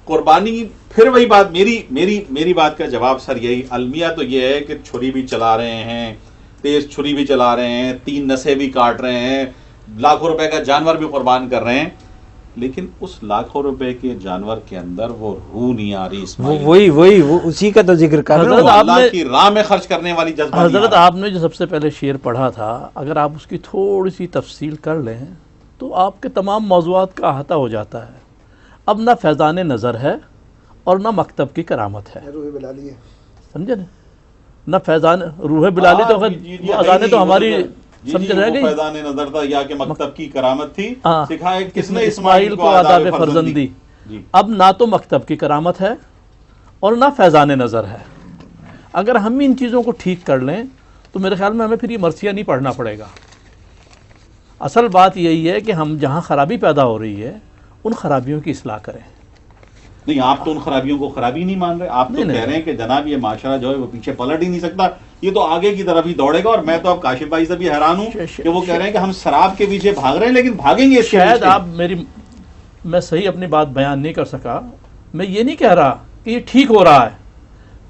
قربانی. پھر وہی بات, میری بات کا جواب سر یہی المیہ تو یہ ہے کہ چھری بھی چلا رہے ہیں, تیز چھری بھی چلا رہے ہیں, 3 نسیں بھی کاٹ رہے ہیں, لاکھوں روپے کا جانور بھی قربان کر رہے ہیں, لیکن اس لاکھوں روپے کے جانور کے اندر وہ روح نہیں آ رہی. وہی اسی کا تو ذکر کر رہا ہوں, اللہ کی راہ میں خرچ کرنے والی جذبہ. حضرت آپ نے جو سب سے پہلے شعر پڑھا تھا, اگر آپ اس کی تھوڑی سی تفصیل کر لیں تو آپ کے تمام موضوعات کا احاطہ ہو جاتا ہے. اب نہ فیضان نظر ہے اور نہ مکتب کی کرامت ہے, روح بلالی ہے, سمجھے نا, نہ فیضان روح بلالی تو اذانیں تو ہماری سمجھ رہے گی, فیضان نظر تھا یا کہ مکتب کی کرامت تھی, سکھائے کس نے اسماعیل کو آداب فرزندی. اب نہ تو مکتب کی کرامت ہے اور نہ فیضان نظر ہے. اگر ہم ان چیزوں کو ٹھیک کر لیں تو میرے خیال میں ہمیں پھر یہ مرثیہ نہیں پڑھنا پڑے گا. اصل بات یہی ہے کہ ہم جہاں خرابی پیدا ہو رہی ہے ان خرابیوں کی اصلاح کریں. نہیں, آپ تو ان خرابیوں کو خرابی نہیں مان رہے, آپ تو کہہ رہے ہیں کہ جناب یہ معاشرہ جو ہے وہ پیچھے پلٹ ہی نہیں سکتا, یہ تو آگے کی طرف ہی دوڑے گا. اور میں تو اب کاشف بھائی سے بھی حیران ہوں کہ وہ کہہ رہے ہیں کہ ہم شراب کے پیچھے بھاگ رہے ہیں, لیکن بھاگیں گے. شاید آپ میں صحیح اپنی بات بیان نہیں کر سکا. میں یہ نہیں کہہ رہا کہ یہ ٹھیک ہو رہا ہے,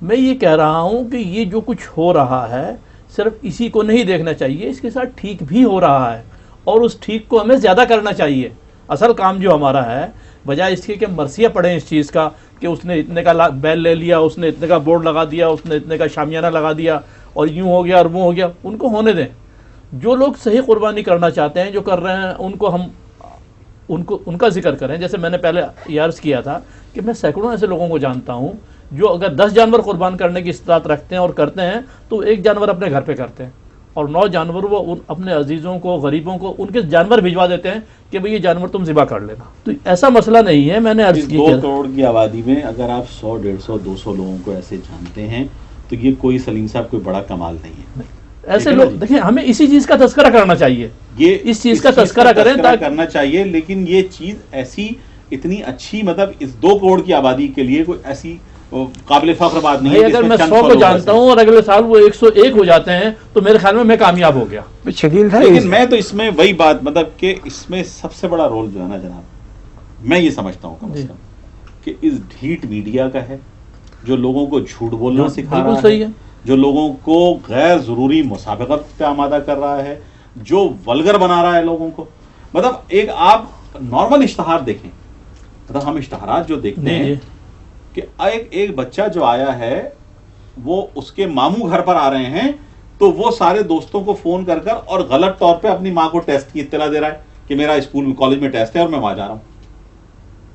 میں یہ کہہ رہا ہوں کہ یہ جو کچھ ہو رہا ہے صرف اسی کو نہیں دیکھنا چاہیے, اس کے ساتھ ٹھیک بھی ہو رہا ہے اور اس ٹھیک کو ہمیں زیادہ کرنا چاہیے. اصل کام جو ہمارا ہے, بجائے اس کے کہ مرثیہ پڑھیں اس چیز کا کہ اس نے اتنے کا بیل لے لیا, اس نے اتنے کا بورڈ لگا دیا, اس نے اتنے کا شامیانہ لگا دیا اور یوں ہو گیا اور وہ ہو گیا, ان کو ہونے دیں. جو لوگ صحیح قربانی کرنا چاہتے ہیں, جو کر رہے ہیں, ان کو ہم ان کا ذکر کریں. جیسے میں نے پہلے یہ عرض کیا تھا کہ میں سینکڑوں ایسے لوگوں کو جانتا ہوں جو اگر 10 جانور قربان کرنے کی استطاعت رکھتے ہیں اور کرتے ہیں تو 1 جانور اپنے گھر پہ کرتے ہیں اور 9 جانور وہ اپنے عزیزوں کو, غریبوں کو ان کے جانور بھجوا دیتے ہیں کہ بھئی یہ جانور تم ذبح کر لینا. تو ایسا مسئلہ نہیں ہے. میں نے عرض کی 2 کروڑ کی آبادی میں اگر آپ 100, 150, 200 لوگوں کو ایسے جانتے ہیں تو یہ کوئی سلیم صاحب کوئی بڑا کمال نہیں ہے. ایسے لوگ دیکھیں, ہمیں اسی چیز کا تذکرہ کرنا چاہیے, یہ اس چیز کا تذکرہ کریں کرنا چاہیے. لیکن یہ چیز ایسی اتنی اچھی, مطلب اس 2 کروڑ کی آبادی کے لیے کوئی ایسی قابل فخر بات نہیں ہے. اگر میں 100 کو جانتا ہوں اور اگلے سال وہ 101 ہو جاتے ہیں تو میرے خیال میں کامیاب ہو گیا. شکیل تھا. لیکن میں تو اس میں وہی بات, مطلب کہ اس میں سب سے بڑا رول جو ہے نا جناب, میں یہ سمجھتا ہوں کم از کم کہ اس ڈھیٹ میڈیا کا ہے جو لوگوں کو جھوٹ بولنا سکھا رہا ہے, جو لوگوں کو غیر ضروری مسابقت پہ آمادہ کر رہا ہے, جو ولگر بنا رہا ہے لوگوں کو. مطلب ایک آپ نارمل اشتہار دیکھیں, مطلب ہم اشتہارات جو دیکھتے ہیں کہ ایک بچہ جو آیا ہے وہ اس کے ماموں گھر پر آ رہے ہیں تو وہ سارے دوستوں کو فون کر کر اور غلط طور پہ اپنی ماں کو ٹیسٹ کی اطلاع دے رہا ہے کہ میرا اسکول میں کالج میں ٹیسٹ ہے اور میں وہاں جا رہا ہوں.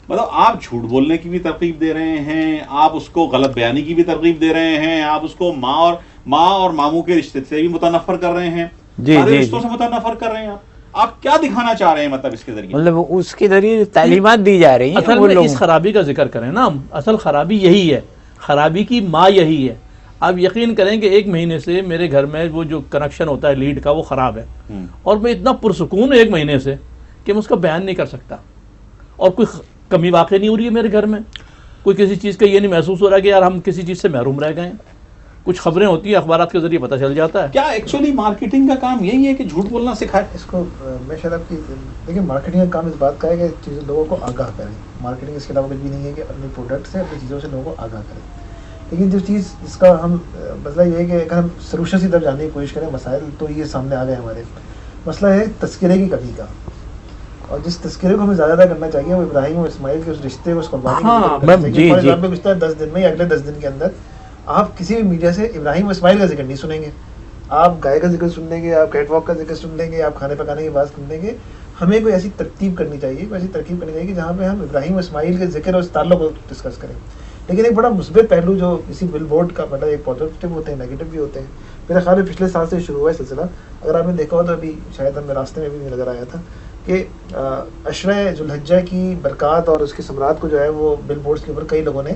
مطلب آپ جھوٹ بولنے کی بھی ترغیب دے رہے ہیں, آپ اس کو غلط بیانی کی بھی ترغیب دے رہے ہیں, آپ اس کو ماں اور ماموں کے رشتے سے بھی متنفر کر رہے ہیں, سارے رشتوں سے متنفر کر رہے ہیں. آپ کیا دکھانا چاہ رہے ہیں مطلب اس کے ذریعے؟ مطلب اس کے ذریعے تعلیمات دی جا رہی ہیں. اصل میں اس خرابی کا ذکر کریں نا, اصل خرابی یہی ہے, خرابی کی ماں یہی ہے. آپ یقین کریں کہ 1 مہینے سے میرے گھر میں وہ جو کنیکشن ہوتا ہے لیڈ کا وہ خراب ہے, اور میں اتنا پرسکون 1 مہینے سے کہ میں اس کا بیان نہیں کر سکتا, اور کوئی کمی واقع نہیں ہو رہی ہے میرے گھر میں, کوئی کسی چیز کا یہ نہیں محسوس ہو رہا کہ یار ہم کسی چیز سے محروم رہ گئے ہیں. کچھ خبریں ہوتی ہیں اخبارات کے ذریعے پتہ چل جاتا ہے. کیا ایکچولی مارکیٹنگ کا کام یہی ہے کہ جھوٹ بولنا سکھائے؟ اس کو میں شاید آپ کی دیکھیں, مارکیٹنگ کا کام اس بات کا ہے کہ چیزیں لوگوں کو آگاہ کریں. مارکیٹنگ اس کے علاوہ کچھ بھی نہیں ہے کہ اپنے پروڈکٹ سے اپنی چیزوں سے لوگوں کو آگاہ کریں. لیکن جو چیز اس کا ہم مسئلہ یہ ہے کہ اگر ہم سلوشن کی طرف جانے کی کوشش کریں مسائل, تو یہ سامنے آ گئے ہمارے. مسئلہ ہے تذکرے کی کمی کا, اور جس تذکرے کو ہمیں زیادہ کرنا چاہیے وہ ابراہیم اور اسماعیل کے اس رشتے کو, اس قربانی کو گزشتہ 10 دن میں یا اگلے 10 دن کے اندر آپ کسی بھی میڈیا سے ابراہیم اور اسماعیل کا ذکر نہیں سنیں گے. آپ گائے کا ذکر سن لیں گے, آپ کیٹ واک کا ذکر سن لیں گے, آپ کھانے پکانے کی بات سن لیں گے. ہمیں کوئی ایسی ترتیب کرنی چاہیے, کوئی ایسی ترکیب کرنی چاہیے کہ جہاں پہ ہم ابراہیم اور اسماعیل کے ذکر اور اس تعلق کو ڈسکس کریں. لیکن ایک بڑا مثبت پہلو جو کسی بل بورڈ کا, مطلب ایک پازیٹیو ہوتے ہیں, نیگیٹو بھی ہوتے ہیں. میرا خیال ہے پچھلے سال سے شروع ہوا ہے سلسلہ. اگر آپ نے دیکھا ہو تو ابھی شاید ہمیں راستے میں بھی نظر آیا تھا کہ عشرہ ذوالحجہ کی برکات اور اس کی ثمرات کو جو ہے وہ بل بورڈز کے اوپر کئی لوگوں نے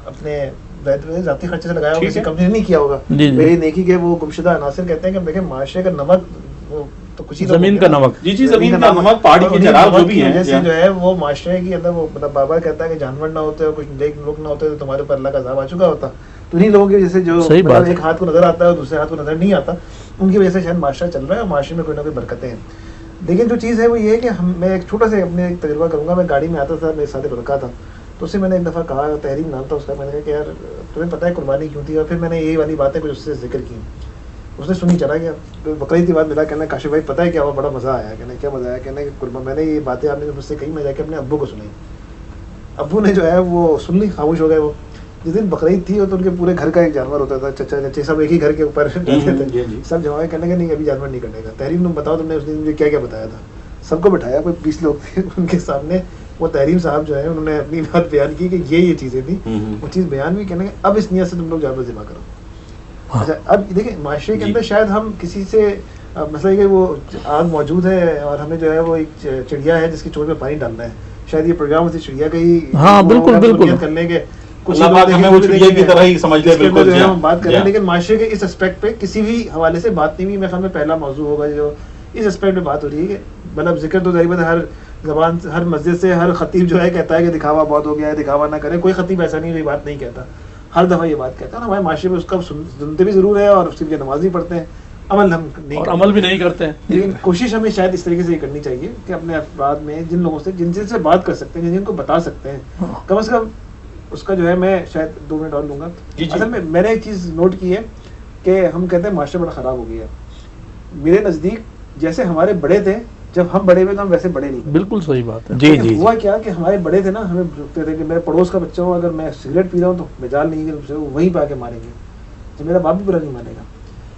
اپنے ذاتی خرچے سے لگایا ہوگا, کسی کمپنی نے نہیں کیا ہوگا. میری نیکی کے وہ گمشدہ عناصر کہتے ہیں کہ دیکھیں معاشرے کا نمک وہ تو کچھ ہی زمین کا نمک, جی زمین کا نمک, پہاڑی کے جراب جو بھی ہیں, جیسے جو ہے وہ معاشرے کی اندر وہ مطلب بابا کہتا ہے کہ جانور نہ ہوتے اور کچھ نیک لوگ نہ ہوتے تو تمہارے اوپر اللہ کا عذاب آ چکا ہوتا. تو انہیں لوگوں کی وجہ سے جو ایک ہاتھ کو نظر آتا ہے اور دوسرے ہاتھ کو نظر نہیں آتا, ان کی وجہ سے شاید معاشرہ چل رہا ہے اور معاشرے میں کوئی نہ کوئی برکتیں ہیں. لیکن جو چیز ہے وہ یہ ہے کہ میں ایک چھوٹا سا اپنے ایک تجربہ کروں گا. میں گاڑی میں آتا تھا, میرے ساتھ رکا تھا, تو اس سے میں نے ایک دفعہ کہا, تحریم نام تھا اس کا, میں نے کہا کہ یار تمہیں پتہ ہے قربانی کیوں تھی, اور پھر میں نے یہی والی باتیں کچھ اس سے ذکر کی. اس نے سنی چلا گیا. بقرعید کی بات ملا, کہنا کاشف بھائی پتہ ہے کیا ہوا, بڑا مزہ آیا. کہنا کیا مزہ آیا, کہنا کہ میں نے یہ باتیں آپ نے مجھ سے کہی, میں جا کے اپنے ابو کو سنائی. ابو نے جو ہے وہ سن لی, خاموش ہو گئے. وہ جس دن بقرعید تھی تو ان کے پورے گھر کا ایک جانور ہوتا تھا, چچا چچے سب ایک ہی گھر کے اوپر رہتے تھے, سب جمع کہنے کہ نہیں ابھی جانور نہیں کرنے کا. تحریم تم بتاؤ تم نے اس دن مجھے کیا کیا بتایا تھا. سب کو بٹھایا, کوئی 20 لوگ تھے ان کے سامنے. وہ تحریم صاحب جو ہے انہوں نے اپنی بات بیان کی کہ یہ چیزیں تھیں, وہ چیز بیان بھی, کہنے کہ اب اس نیت سے تم لوگ جانور ذبح کرو. اچھا اب دیکھیں معاشرے کے اندر شاید ہم کسی سے مسئلہ کہ وہ آگ موجود ہے اور ہمیں جو ہے وہ ایک چڑیا ہے جس کی چونچ میں پانی ڈالنا ہے. شاید یہ پروگرام اسی چڑیا کا ہی بالکل کر لیں گے, کچھ بات کریں. لیکن معاشرے کے اس اسپیکٹ پہ کسی بھی حوالے سے بات نہیں ہوئی. میرے خیال میں پہلا موضوع ہوگا جو اس اسپیکٹ پہ بات ہو رہی ہے کہ مطلب ذکر تو ظاہر بات ہر زبان ہر مسجد سے ہر خطیب جو ہے کہتا ہے کہ دکھاوا بہت ہو گیا ہے, دکھاوا نہ کریں. کوئی خطیب ایسا نہیں جو یہ بات نہیں کہتا, ہر دفعہ یہ بات کہتا ہے. ہمارے معاشرے میں اس کا سنتے بھی ضرور ہے اور اس کے لیے نماز بھی پڑھتے ہیں, عمل ہم نہیں, اور عمل بھی نہیں کرتے ہیں. لیکن کوشش ہمیں شاید اس طریقے سے یہ کرنی چاہیے کہ اپنے افراد میں جن لوگوں سے جن سے بات کر سکتے ہیں, جن کو بتا سکتے ہیں, کم از کم اس کا جو ہے میں شاید 2 منٹ اور لوں گا. اصل میں نے ایک چیز نوٹ کی ہے کہ ہم کہتے ہیں معاشرہ بڑا خراب ہو گیا ہے. میرے نزدیک جیسے ہمارے بڑے تھے, جب ہم بڑے ہوئے تو ہم ویسے بڑے نہیں. بالکل صحیح بات ہے. جی ہوا کیا کہ ہمارے بڑے تھے نا, ہمیں روکتے تھے کہ میرے پڑوس کا بچہ ہوں, اگر میں سگریٹ پی رہا ہوں تو مجال نہیں ہے, وہیں پہ آ کے ماریں گے. تو میرا باپ بھی برا نہیں مانے گا.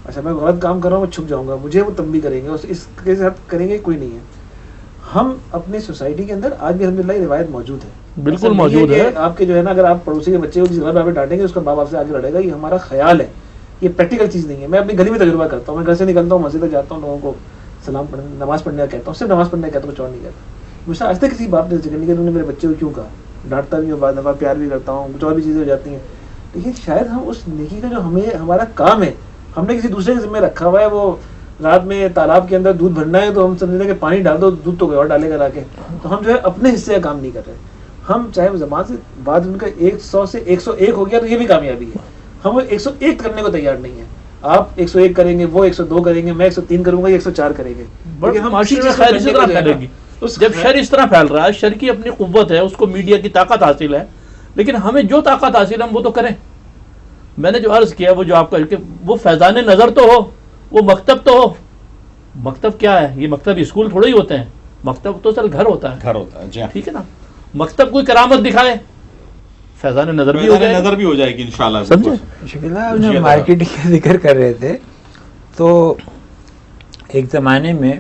اچھا میں غلط کام کر رہا ہوں, میں چھپ جاؤں گا, مجھے وہ تنبیہ کریں گے, اس کے ساتھ کریں گے کوئی نہیں ہے. ہم اپنی سوسائٹی کے اندر آج بھی الحمدللہ یہ روایت موجود ہے, بالکل موجود ہے. آپ کے جو ہے نا, اگر آپ پڑوسی کے بچے کو جس گھر میں ڈانٹیں گے اس کا باپ آپ سے آگے لڑے گا, یہ ہمارا خیال ہے, یہ پریکٹیکل چیز نہیں ہے. میں اپنی گلی میں تجربہ کرتا ہوں, میں گھر سے نکلتا ہوں, مسجد تک جاتا ہوں, لوگوں کو سلام پڑھنے, نماز پڑھنے کا کہتا ہوں, صرف نماز پڑھنے کا کہتا ہوں, کچھ اور نہیں کہتا. مجھ سے آج تک کسی باپ نے ذکر نہیں کیا انہوں نے میرے بچے کو کیوں کہا. ڈانٹتا بھی ہوں, بعد دفعہ پیار بھی کرتا ہوں, کچھ اور بھی چیزیں ہو جاتی ہیں. لیکن شاید ہم اس نیکی کا جو ہمارا کام ہے, ہم نے کسی دوسرے کے ذمہ رکھا ہوا ہے. وہ رات میں تالاب کے اندر دودھ بھرنا ہے تو ہم سمجھتے ہیں کہ پانی ڈال دو, دودھ تو کوئی اور ڈالے گا لا کے. تو ہم جو ہے اپنے حصے کا کام نہیں کر رہے. ہم چاہے زمان سے بعد ان کا 100 سے 101 ہو گیا تو یہ بھی کامیابی ہے. ہم وہ 101 کرنے کو تیار نہیں ہے. آپ 101 کریں گے, وہ 102 کریں گے, میں 103 کروں گا, یہ 104 کریں گے. لیکن ہم معاشرے میں خیر اسی طرح پھیلے گی. جب شر اس طرح پھیل رہا ہے, شر کی اپنی قوت ہے, اس کو میڈیا کی طاقت حاصل ہے, لیکن ہمیں جو طاقت حاصل ہے ہم وہ تو کریں. میں نے جو عرض کیا وہ جو آپ کا کہ وہ فیضان نظر تو ہو, وہ مکتب تو ہو. مکتب کیا ہے؟ یہ مکتب اسکول تھوڑے ہی ہوتے ہیں, مکتب تو چل گھر ہوتا ہے, گھر ہوتا ہے. جی ٹھیک ہے نا. مکتب کوئی کرامت دکھائے, فیضان نظر بھی ہو جائے گی انشاءاللہ. سمجھے شکیل آپ جب مارکیٹنگ کا ذکر کر رہے تھے تو ایک زمانے میں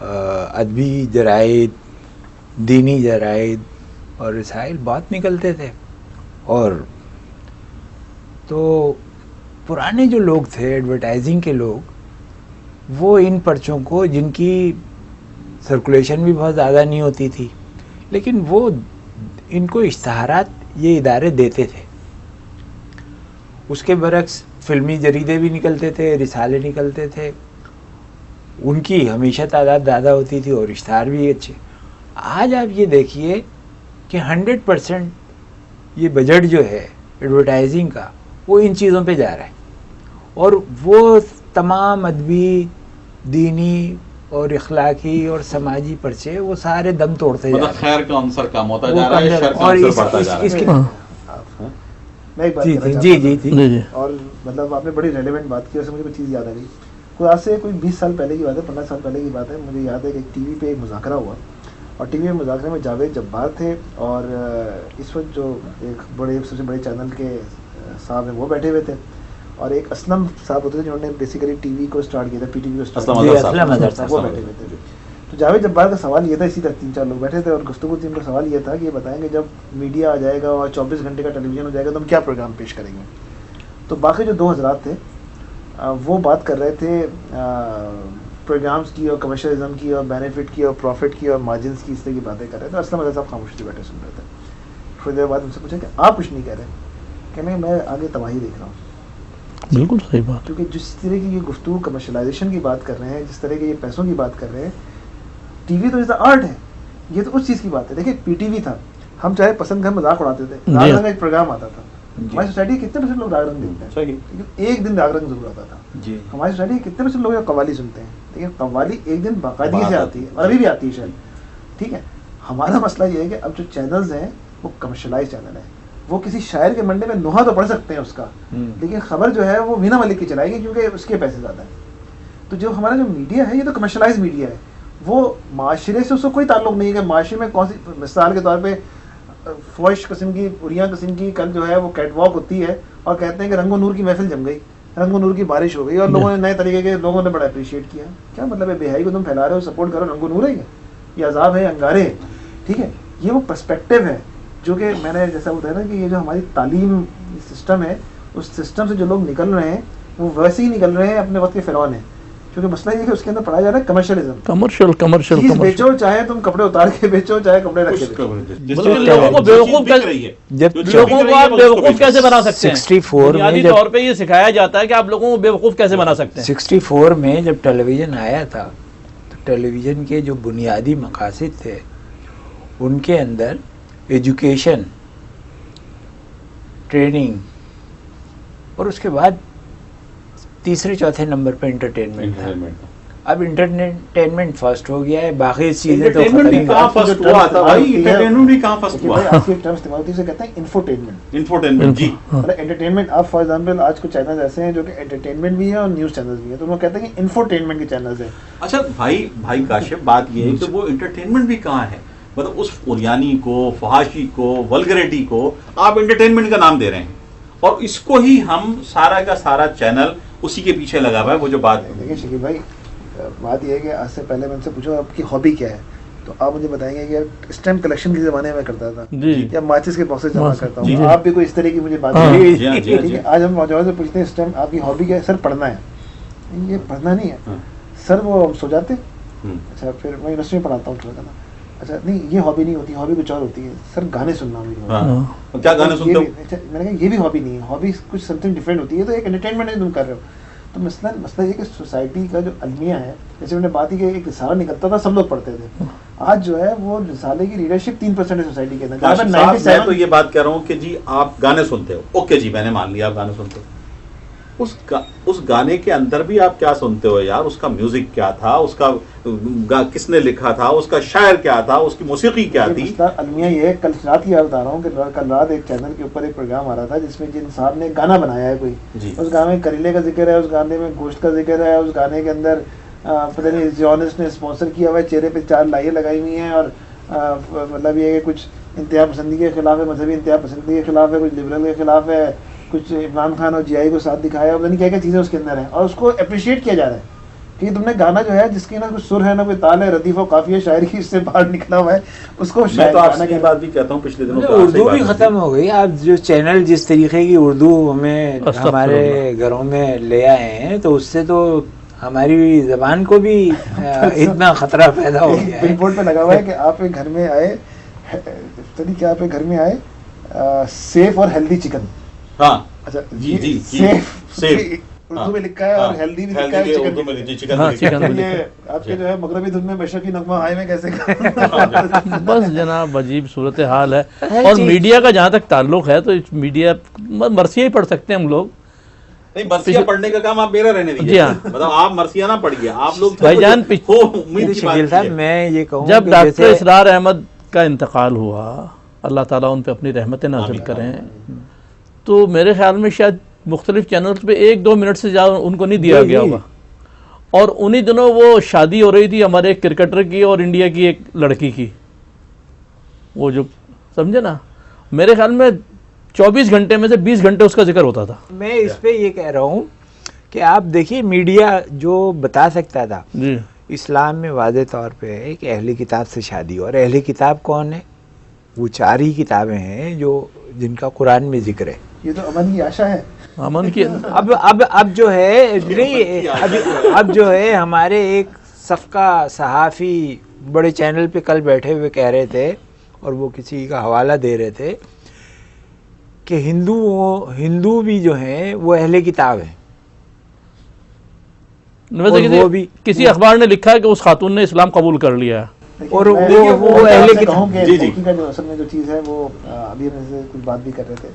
ادبی جرائد, دینی جرائد اور رسائل بہت نکلتے تھے. اور تو پرانے جو لوگ تھے ایڈورٹائزنگ کے لوگ, وہ ان پرچوں کو, جن کی سرکولیشن بھی بہت زیادہ نہیں ہوتی تھی, لیکن وہ ان کو اشتہارات یہ ادارے دیتے تھے. اس کے برعکس فلمی جریدے بھی نکلتے تھے, رسالے نکلتے تھے, ان کی ہمیشہ تعداد زیادہ ہوتی تھی اور اشتہار بھی اچھے. آج آپ یہ دیکھیے کہ 100% یہ بجٹ جو ہے ایڈورٹائزنگ کا وہ ان چیزوں پہ جا رہا ہے, اور وہ تمام ادبی, دینی اور اخلاقی اور سماجی پرچے وہ سارے دم توڑتے جا رہے ہیں. خیر کا عنصر کم ہوتا جا رہا ہے, شر کا عنصر بڑھتا جا رہا ہے. میں ایک بات جی اور مطلب آپ نے بڑی ریلیونٹ بات کی, اور سے مجھے کوئی چیز یاد آ گئی. کوئی آج سے کوئی 20 سال پہلے کی بات ہے, 15 سال پہلے کی بات ہے. مجھے یاد ہے کہ ٹی وی پہ ایک مذاکرہ ہوا, اور ٹی وی میں مذاکرے میں جاوید جبار تھے, اور اس وقت جو ایک سب سے بڑے چینل کے صاحب ہیں وہ بیٹھے ہوئے تھے, اور ایک اسلم صاحب ہوتے تھے جنہوں نے بیسیکلی ٹی وی کو اسٹارٹ کیا تھا, پی ٹی وی کو اسٹارٹ کیا, وہ بیٹھے ہوئے تھے. تو جاوید جبار کا سوال یہ تھا, اسی طرح 3-4 لوگ بیٹھے تھے, اور گفتگو تھی. ان کا سوال یہ تھا کہ یہ بتائیں کہ جب میڈیا آ جائے گا اور 24 گھنٹے کا ٹیلی ویژن ہو جائے گا تو ہم کیا پروگرام پیش کریں گے. تو باقی جو 2 حضرات تھے وہ بات کر رہے تھے پروگرامز کی, اور کمرشلزم کی, اور بینیفٹ کی, اور پروفٹ کی, اور مارجنس کی, اس طرح کی باتیں کر رہے تھے. اسلم صاحب خاموش سے بیٹھے سن رہے تھے. تھوڑی دیر بعد ان سے پوچھا کہ آپ کچھ نہیں کہہ رہے. کہنے میں آگے تباہی دیکھ رہا ہوں. بالکل صحیح بات. کیونکہ جس طرح کی یہ گفتگو کمرشلائزیشن کی بات کر رہے ہیں, جس طرح کے یہ پیسوں کی بات کر رہے ہیں, ٹی وی تو از دا آرٹ ہے, یہ تو اس چیز کی بات ہے. دیکھیں پی ٹی وی تھا, ہم چاہے پسند کا مذاق اڑاتے تھے, راگ رنگ ایک پروگرام آتا تھا. ہماری سوسائٹی کے کتنے % لوگ راگ رنگ دیکھتے ہیں, لیکن ایک دن راگ رنگ ضرور آتا تھا. ہماری سوسائٹی کے کتنے % لوگ قوالی سنتے ہیں, لیکن قوالی ایک دن باقاعدگی سے آتی ہے, اور ابھی بھی آتی ہے شاید. ٹھیک ہے, ہمارا مسئلہ یہ ہے کہ اب جو چینلز ہیں وہ کمرشلائز چینل ہیں. وہ کسی شاعر کے منڈے میں نوحہ تو پڑھ سکتے ہیں اس کا, لیکن خبر جو ہے وہ وینا ملک کی چلائے گی کیونکہ اس کے پیسے زیادہ ہیں. تو جو ہمارا جو میڈیا ہے یہ تو کمرشلائز میڈیا ہے. وہ معاشرے سے اس کو کوئی تعلق نہیں ہے کہ معاشرے میں کون سی, مثال کے طور پہ فوش قسم کی, اریاں قسم کی کل جو ہے وہ کیٹ واک ہوتی ہے, اور کہتے ہیں کہ رنگ و نور کی محفل جم گئی, رنگ و نور کی بارش ہو گئی, اور لوگوں نے نئے طریقے کے لوگوں نے بڑا اپریشیٹ کیا. کیا مطلب ہے, بے حیائی کو تم پھیلا رہے ہو, سپورٹ کرو, رنگ و نور ہے یہ عذاب ہے, انگارے ہے. ٹھیک ہے, یہ وہ پرسپیکٹیو ہے جو کہ میں نے جیسا بتایا نا کہ یہ جو ہماری تعلیم سسٹم ہے, اس سسٹم سے جو لوگ نکل رہے ہیں وہ ویسے ہی نکل رہے ہیں اپنے وقت کے فرعون ہیں. کیونکہ مسئلہ یہ کہ اس کے اندر پڑھایا جا رہا ہے کمرشلزم. کمرشل چیز بیچو, چاہے تم کپڑے اتار کے بیچو, چاہے کپڑے رکھ کے بیچو. لوگوں کو بیوقوف کیسے بنا سکتے ہیں, 64 بنیادی طور پہ یہ سکھایا جاتا ہے کہ آپ لوگوں کو بیوقوف کیسے بنا سکتے ہیں. 64 میں جب ٹیلی ویژن آیا تھا تو ٹیلی ویژن کے جو بنیادی مقاصد تھے ان کے اندر ایجوکیشن, ٹریننگ, اور اس کے بعد تیسرے چوتھے نمبر پہ انٹرٹینمنٹ تھا. اب انٹرٹینمنٹ فرسٹ ہو گیا ہے, باقی چیزیں تو ختم ہی انٹرٹینمنٹ. آپ فار ایگزامپل آج کچھ چینل ایسے ہیں جو کہ انٹرٹینمنٹ بھی ہے اور نیوز چینلز بھی ہیں, تو وہ کہتے ہیں کہ انفوٹینمنٹ کے چینلز ہیں. اچھا بھائی کاشف, بات یہ ہے کہ وہ انٹرٹینمنٹ بھی کہاں ہے, مطلب اس اوریانی کو, فحاشی کو, ولگریٹی کو آپ انٹرٹینمنٹ کا نام دے رہے ہیں, اور اس کو ہی ہم سارا کا سارا چینل اسی کے پیچھے لگا ہوا ہے. وہ جو بات دیکھیں شکیل بھائی, بات یہ ہے کہ آج سے پہلے میں ان سے پوچھوں آپ کی ہابی کیا ہے تو آپ مجھے بتائیں گے کہ اسٹیمپ کلیکشن کے زمانے میں کرتا تھا یا ماچس کے باکسز جمع کرتا ہوں. آپ بھی کوئی اس طرح کی مجھے بات ہے. آج ہم نوجوان سے پوچھتے ہیں اسٹیمپ آپ کی ہابی کیا ہے؟ سر پڑھنا ہے. یہ پڑھنا نہیں ہے سر, وہ سو جاتے. اچھا پھر میں یونیورسٹی میں پڑھاتا ہوں تھوڑا نا. اچھا نہیں یہ ہابی نہیں ہوتی, ہابی کچھ اور ہوتی ہے. سر گانے سننا میری کیا گانے سنتے ہو؟ میں نے کہا یہ بھی ہابی نہیں ہے, ہابی کچھ سم تھنگ ڈفرینٹ ہوتی ہے. تو ایک انٹرٹینمنٹ تم کر رہے ہو. تو مسئلہ یہ کہ سوسائٹی کا جو المیہ ہے, جیسے میں نے بات کی کہ ایک رسالہ نکلتا تھا سب لوگ پڑھتے تھے, آج جو ہے وہ رسالے کی ریڈرشپ 3% ہے سوسائٹی کے اندر. میں تو یہ بات کہہ رہا ہوں کہ جی آپ گانے سنتے ہو, اوکے جی میں نے مان لیا آپ گانے سنتے ہو. اس گانے کے اندر بھی آپ کیا سنتے ہو یار؟ اس کا میوزک کیا تھا, اس کا کس نے لکھا تھا, اس کا شاعر کیا تھا, اس کی موسیقی کیا تھی. المیہ یہ ہے, کل رات کی یاد بتا رہا ہوں کہ کل رات ایک چینل کے اوپر ایک پروگرام آ رہا تھا جس میں جن صاحب نے گانا بنایا ہے کوئی, اس گانے میں کریلے کا ذکر ہے, اس گانے میں گوشت کا ذکر ہے, اس گانے کے اندر پتہ نہیں جونس نے اسپانسر کیا ہوا ہے, چہرے پہ 4 لائیں لگائی ہوئی ہیں, اور مطلب یہ ہے کہ کچھ انتہا پسندی کے خلاف ہے, مذہبی انتہا پسندی کے خلاف ہے, کچھ لبرل کے خلاف ہے, کچھ عمران خان اور جی آئی کو ساتھ دکھایا, پتہ نہیں کیا کیا چیزیں اس کے اندر ہیں, اور اس کو اپریشیٹ کیا جا رہا ہے کہ تم نے گانا جو ہے جس کی نہ کوئی سر ہے نہ کوئی تال ہے, ردیف و قافیہ شاعری اس سے باہر نکلا ہوا ہے, اس کو میں تو آپ سے یہ بات بھی کہتا ہوں پچھلے دنوں اردو بھی ختم ہو گئی. آپ جو چینل جس طریقے کی اردو ہمیں ہمارے گھروں میں لے آئے ہیں تو اس سے تو ہماری زبان کو بھی اتنا خطرہ پیدا ہو گیا ہے. بل بورڈ پہ لگا ہوا ہے کہ آپ کے گھر میں آئے, کیا آپ کے گھر میں آئے سیف اور ہیلدی چکن. ہاں اچھا جی جی سیف اردو میں لکھا ہے اور ہیلدی بھی لکھا ہے چکن. یہ آپ کے جو ہے مغربی دھن میں مشرقی نغمہ ہائی میں کیسے بس جناب عجیب صورتحال ہے. اور میڈیا کا جہاں تک تعلق ہے تو میڈیا مرثیہ ہی پڑھ سکتے ہیں ہم لوگ. نہیں مرثیہ پڑھنے کا کام آپ میرا رہنے دیجیے. مطلب آپ مرثیہ نہ پڑھیے, آپ لوگ بھائی جان میں یہ کہوں جب ڈاکٹر اسرار احمد کا انتقال ہوا, اللہ تعالیٰ ان پہ اپنی رحمتیں نازل کریں, تو میرے خیال میں شاید مختلف چینلز پہ 1-2 منٹ سے زیادہ ان کو نہیں دیا گیا ہوگا. اور انہی دنوں وہ شادی ہو رہی تھی ہمارے ایک کرکٹر کی اور انڈیا کی ایک لڑکی کی, وہ جو سمجھے نا, میرے خیال میں 24 گھنٹے میں سے 20 گھنٹے اس کا ذکر ہوتا تھا. میں اس پہ یہ کہہ رہا ہوں کہ آپ دیکھیے میڈیا جو بتا سکتا تھا جی اسلام میں واضح طور پہ ہے کہ اہل کتاب سے شادی ہو, اور اہل کتاب کون ہے؟ وہ 4 ہی کتابیں ہیں جو جن کا قرآن میں ذکر ہے. یہ تو امن کی آشا ہے. امن کی اب جو ہے نہیں, اب جو ہے ہمارے ایک صفقہ صحافی بڑے چینل پہ کل بیٹھے ہوئے کہہ رہے تھے, اور وہ کسی کا حوالہ دے رہے تھے کہ ہندو بھی جو ہیں وہ اہل کتاب ہیں. وہ بھی کسی اخبار نے لکھا ہے کہ اس خاتون نے اسلام قبول کر لیا ہے, اور وہ اہل کتاب کا جو اصل میں جو چیز ہے وہ ابھی ہم سے کچھ بات بھی کر رہے تھے.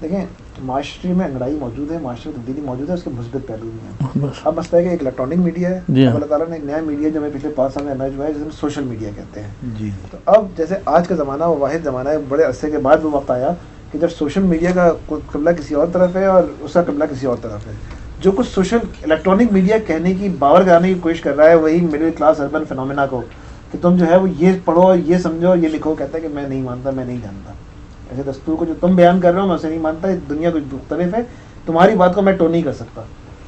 دیکھیں معاشرے میں انگڑائی موجود ہے, معاشرے میں تبدیلی موجود ہے, اس کے مثبت پہلو بھی ہیں. اب مسئلہ ہے کہ ایک الیکٹرانک میڈیا ہے, اللہ تعالیٰ نے ایک نیا میڈیا جو ہمیں پچھلے 5 سال میں ایمرج ہوا ہے جسے ہم سوشل میڈیا کہتے ہیں. تو اب جیسے آج کا زمانہ وہ واحد زمانہ ہے, بڑے عرصے کے بعد وہ وقت آیا کہ جب سوشل میڈیا کا قبلہ کسی اور طرف ہے اور اس کا قبلہ کسی اور طرف ہے. جو کچھ سوشل الیکٹرانک میڈیا کہنے کی باور کرانے کی کوشش کر رہا ہے وہی مڈل کلاس اربن فینومینا کو کہ تم جو ہے وہ یہ پڑھو, یہ سمجھو, یہ لکھو, کہتا ہے کہ میں نہیں مانتا, میں نہیں جانتا. ایسے دستور کو جو تم بیان کر رہے ہو میں اسے نہیں مانتا, دنیا کچھ مختلف ہے, تمہاری بات کو میں ٹون نہیں کر سکتا.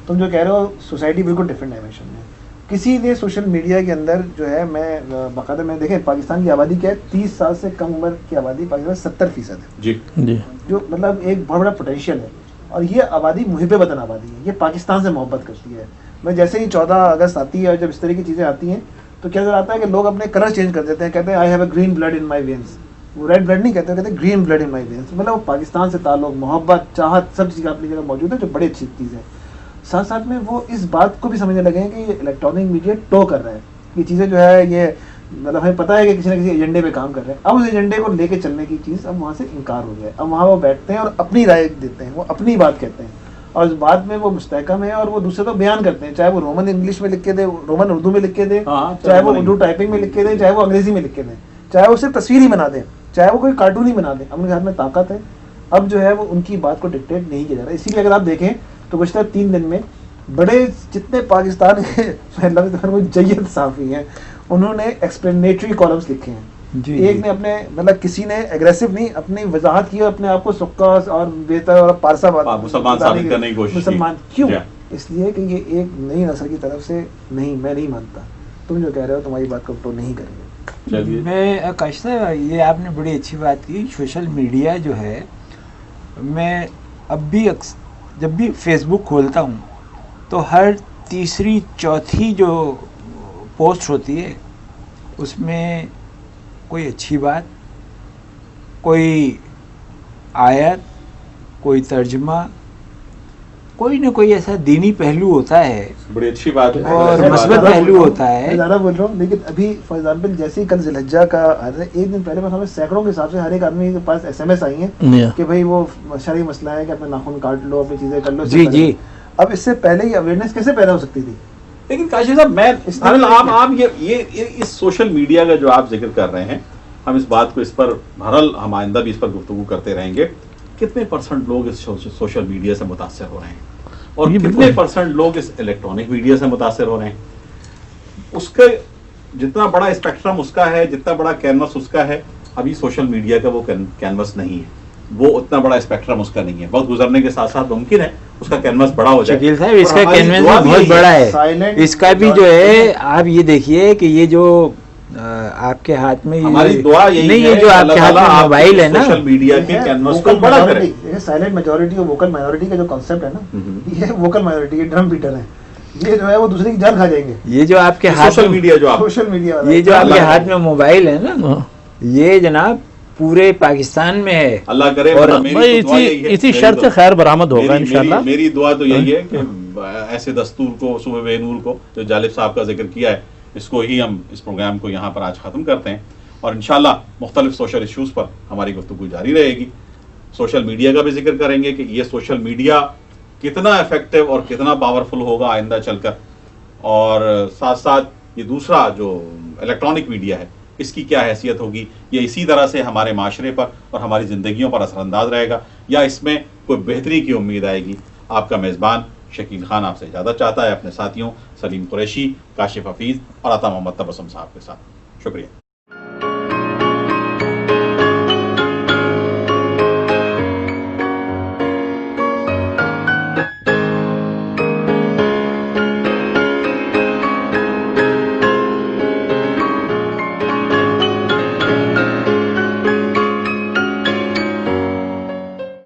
تم جو کہہ رہے ہو سوسائٹی بالکل ڈفرینٹ ڈائمینشن میں. کسی نے سوشل میڈیا کے اندر جو ہے میں باقاعدہ میں دیکھیں پاکستان کی آبادی کیا ہے, 30 سال سے کم عمر کی آبادی پاکستان 70% ہے جی, جو مطلب ایک بہت بڑا پوٹینشیل ہے. اور یہ آبادی محب وطن آبادی ہے, یہ پاکستان سے محبت کرتی ہے. میں جیسے ہی 14 اگست آتی ہے اور جب اس طرح کی چیزیں آتی ہیں تو کیا نظر آتا ہے کہ لوگ اپنے کلر چینج کر دیتے ہیں, کہتے ہیں I have a green blood in my veins. وہ ریڈ بلڈ نہیں کہتے, کہتے ہیں green blood in my veins. مطلب وہ پاکستان سے تعلق, محبت, چاہت سب چیزیں اپنی جگہ موجود ہے جو بڑی اچھی چیز ہے. ساتھ ساتھ میں وہ اس بات کو بھی سمجھنے لگے ہیں کہ یہ الیکٹرانک میڈیا ٹو کر رہا ہے, یہ چیزیں جو ہے یہ مطلب ہمیں پتہ ہے کہ کسی نہ کسی ایجنڈے پہ کام کر رہے ہیں. اب اس ایجنڈے کو لے کے چلنے کی چیز اب وہاں سے انکار ہو گیا ہے. اب وہاں وہ بیٹھتے ہیں اور اپنی رائے دیتے ہیں, وہ اپنی بات کہتے ہیں, اور اس بات میں وہ مستحکم ہے اور وہ دوسرے کو بیان کرتے ہیں, چاہے وہ رومن انگلش میں لکھ کے دے, رومن اردو میں لکھ کے دے, چاہے وہ اردو ٹائپنگ میں لکھ کے دے, چاہے وہ انگریزی میں لکھ کے دیں, چاہے وہ صرف تصویر ہی بنا دیں, چاہے وہ کوئی کارٹون ہی بنا دیں. اب ان کے ہاتھ میں طاقت ہے, اب جو ہے وہ ان کی بات کو ڈکٹیٹ نہیں کیا جا رہا. اسی لیے اگر آپ دیکھیں تو گزشتہ 3 دن میں بڑے جتنے پاکستان کے جید صحافی ہیں انہوں نے ایکسپلینیٹری کالمز لکھے ہیں. ایک نے اپنے مطلب کسی نے ایگریسو نہیں اپنی وضاحت کی, اپنے آپ کو سکا اور بہتر اور پارسا مسلمان ثابت کرنے کی کوشش. مسلمان کیوں اس لیے کہ یہ ایک نئی نسل کی طرف سے نہیں، میں نہیں مانتا، تم جو کہہ رہے ہو تمہاری بات کو تو نہیں کریں گے. میں کاشف صاحب یہ آپ نے بڑی اچھی بات کی. سوشل میڈیا جو ہے، میں اب بھی جب بھی فیس بک کھولتا ہوں تو ہر تیسری چوتھی جو پوسٹ ہوتی ہے اس میں کوئی اچھی بات، کوئی آیت، کوئی ترجمہ، کوئی نہ کوئی ایسا دینی پہلو ہوتا ہے، بڑی اچھی بات ہے، اور مثبت پہلو ہوتا ہے. میں زیادہ بول رہا ہوں، لیکن ابھی فار ایگزامپل جیسے ہی کل ذی الحجہ کا ایک دن پہلے ہمیں سینکڑوں کے حساب سے ہر ایک آدمی کے پاس SMS آئی ہیں کہ بھائی وہ شرعی مسئلہ ہے کہ اپنے ناخن کاٹ لو، اپنی چیزیں کر لو. جی. اب اس سے پہلے ہی اویئرنیس کیسے پیدا ہو سکتی تھی؟ لیکن کاشف صاحب آپ یہ اس سوشل میڈیا کا جو آپ ذکر کر رہے ہیں، ہم اس بات کو اس پر بہرحال ہم آئندہ بھی اس پر گفتگو کرتے رہیں گے. کتنے % لوگ اس سوشل میڈیا سے متاثر ہو رہے ہیں اور کتنے % لوگ اس الیکٹرانک میڈیا سے متاثر ہو رہے ہیں؟ اس کا جتنا بڑا اسپیکٹرم اس کا ہے، جتنا بڑا کینوس اس کا ہے، ابھی سوشل میڈیا کا وہ کینوس نہیں ہے، وہ اتنا بڑا اسپیکٹرم اس کا نہیں ہے. وقت گزرنے کے ساتھ ساتھ ممکن ہے اس کا کینوس بڑا ہو جائے. شکیل صاحب اس کا کینوس بہت بڑا ہے. اس کا بھی جو ہے آپ یہ دیکھیے کہ یہ جو آپ کے ہاتھ میں ہماری دعا نہیں، یہ جو آپ کے ہاتھ میں موبائل ہے نا، سوشل میڈیا کے کینوس کو بڑا کرے. سائلنٹ میجورٹی اور ووکل مائنورٹی کا جو کانسیپٹ ہے نا، یہ ووکل مائنورٹی یہ ڈرم بیٹر ہے، یہ جو ہے وہ دوسرے کی جان کھا جائیں گے. یہ جو آپ کے ہاتھ سوشل میڈیا یہ جو آپ کے ہاتھ میں موبائل ہے نا، یہ جناب پورے پاکستان میں ہے. اللہ کرے اور اسی شرط سے خیر برآمد ہوگا انشاءاللہ. میری دعا تو یہی ہے کہ ایسے دستور کو، صبح بے نور کو جو جالب صاحب کا ذکر کیا ہے، اس کو ہی ہم اس پروگرام کو یہاں پر آج ختم کرتے ہیں، اور انشاءاللہ مختلف سوشل ایشوز پر ہماری گفتگو جاری رہے گی. سوشل میڈیا کا بھی ذکر کریں گے کہ یہ سوشل میڈیا کتنا افیکٹو اور کتنا پاورفل ہوگا آئندہ چل کر، اور ساتھ ساتھ یہ دوسرا جو الیکٹرانک میڈیا ہے اس کی کیا حیثیت ہوگی، یہ اسی طرح سے ہمارے معاشرے پر اور ہماری زندگیوں پر اثر انداز رہے گا، یا اس میں کوئی بہتری کی امید آئے گی. آپ کا میزبان شکیل خان آپ سے اجازت چاہتا ہے، اپنے ساتھیوں سلیم قریشی، کاشف حفیظ اور عطا محمد تبسم صاحب کے ساتھ. شکریہ.